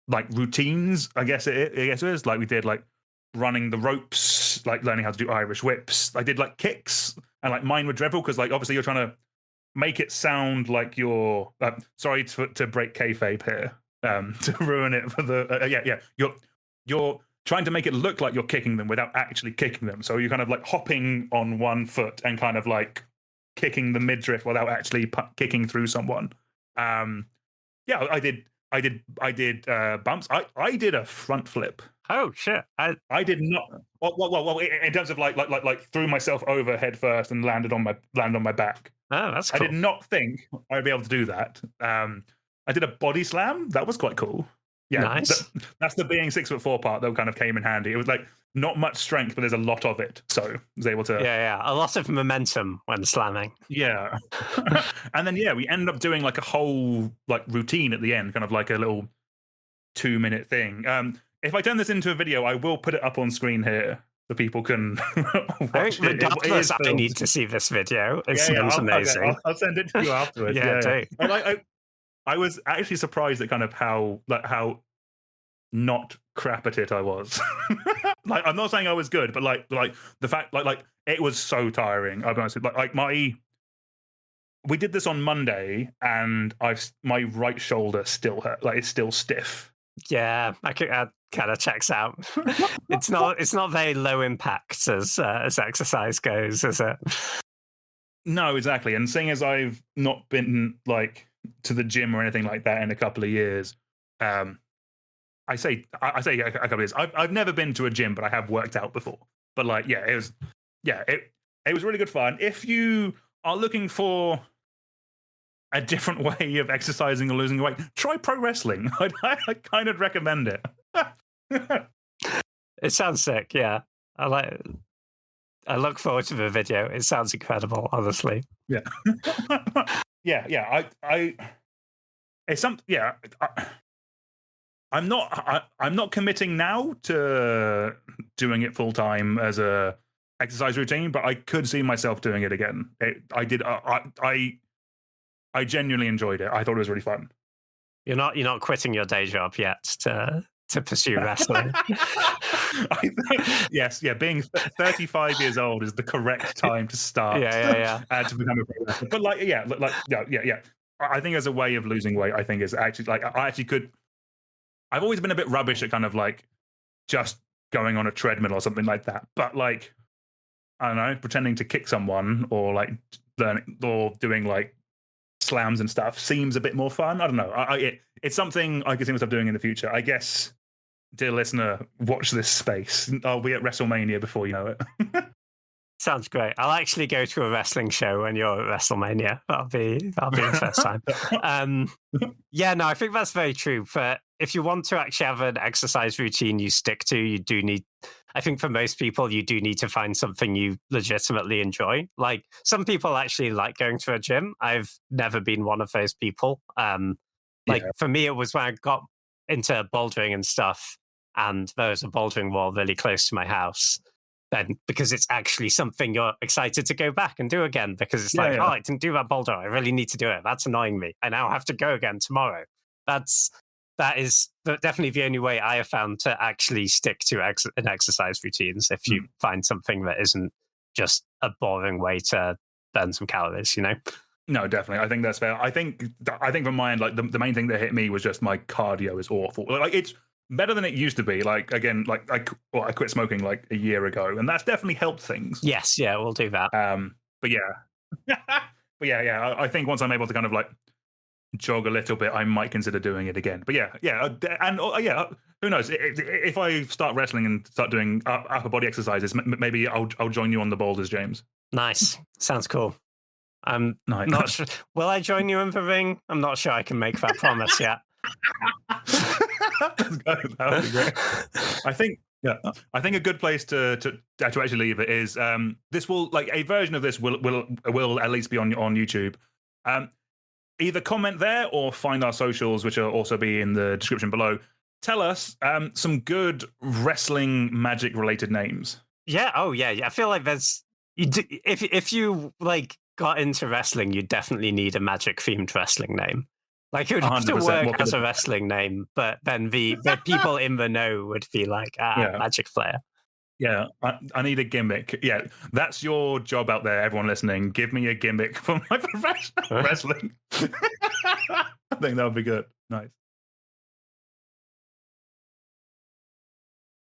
Speaker 1: routines. I guess it is we did running the ropes, learning how to do Irish whips. I did kicks, and mine were dreadful because obviously you're trying to make it sound like you're sorry to break kayfabe here. To ruin it for the you're trying to make it look like you're kicking them without actually kicking them. So you're kind of hopping on one foot and kind of kicking the midriff without actually kicking through someone. I did bumps. I did a front flip.
Speaker 2: Oh shit!
Speaker 1: I did not. Well, in terms of threw myself over head first and landed on my back.
Speaker 2: Oh, that's cool.
Speaker 1: I did not think I'd be able to do that. I did a body slam. That was quite cool. Yeah,
Speaker 2: Nice.
Speaker 1: that's the being 6'4" part that kind of came in handy. It was like not much strength, but there's a lot of it, so I was able to.
Speaker 2: Yeah, a lot of momentum when slamming.
Speaker 1: Yeah, and then we ended up doing like a whole like routine at the end, kind of like a little 2-minute thing. If I turn this into a video, I will put it up on screen here so people can watch
Speaker 2: I think regardless, I need to see this video. It sounds amazing.
Speaker 1: I'll send it to you afterwards.
Speaker 2: Yeah.
Speaker 1: And I was actually surprised at kind of how not crap at it I was. Like, I'm not saying I was good, but like the fact like it was so tiring. I'll be honest with you. Like we did this on Monday, and my right shoulder still hurt. Like, it's still stiff.
Speaker 2: Yeah, that kind of checks out. It's not very low impact as exercise goes, is it?
Speaker 1: No, exactly. And seeing as I've not been like to the gym or anything like that in a couple of years, I say a couple of years. I've never been to a gym, but I have worked out before. But like, it was really good fun. If you are looking for a different way of exercising or losing weight, try pro wrestling. I kind of recommend it.
Speaker 2: It sounds sick. Yeah, I look forward to the video. It sounds incredible, honestly.
Speaker 1: Yeah. It's something. Yeah. I'm not committing now to doing it full time as a exercise routine, but I could see myself doing it again. I genuinely enjoyed it. I thought it was really fun.
Speaker 2: You're not quitting your day job yet to pursue wrestling.
Speaker 1: Yes, being 35 years old is the correct time to start.
Speaker 2: Yeah.
Speaker 1: To become a pro wrestler. But yeah. I think as a way of losing weight, I think is actually like I actually could. I've always been a bit rubbish at kind of like just going on a treadmill or something like that. But like, I don't know, pretending to kick someone or like learning or doing like slams and stuff seems a bit more fun. I don't know. It's something I could see myself doing in the future. I guess, dear listener, watch this space. I'll be at WrestleMania before you know it.
Speaker 2: Sounds great. I'll actually go to a wrestling show when you're at WrestleMania. That'll be the first time. No, I think that's very true. But if you want to actually have an exercise routine you stick to, you do need. I think for most people, you do need to find something you legitimately enjoy. Like, some people actually like going to a gym. I've never been one of those people. For me, it was when I got into bouldering and stuff, and there was a bouldering wall really close to my house. Then, because it's actually something you're excited to go back and do again, because it's oh, I didn't do that boulder. I really need to do it. That's annoying me. I now have to go again tomorrow. That is definitely the only way I have found to actually stick to an exercise routines. If you find something that isn't just a boring way to burn some calories, you know?
Speaker 1: No, definitely. I think that's fair. I think from my end, like the main thing that hit me was just my cardio is awful. Like, it's better than it used to be. Like, again, like I quit smoking like a year ago, and that's definitely helped things.
Speaker 2: Yes, we'll do that.
Speaker 1: I think once I'm able to kind of like jog a little bit, I might consider doing it again. But who knows? If I start wrestling and start doing upper body exercises, maybe I'll join you on the boulders, James.
Speaker 2: Nice, sounds cool. I'm not sure. Will I join you in the ring? I'm not sure I can make that promise yet.
Speaker 1: That would be great. I think a good place to actually leave it is this will, like, a version of this will at least be on YouTube. Either comment there or find our socials, which will also be in the description below. Tell us some good wrestling magic related names. Yeah.
Speaker 2: Oh yeah. I feel like if you like got into wrestling, you definitely need a magic themed wrestling name. Like, it would have to work as a wrestling name, but then the people in the know would be like, magic player.
Speaker 1: Yeah, I need a gimmick. Yeah, that's your job out there, everyone listening. Give me a gimmick for my professional wrestling. I think that would be good. Nice.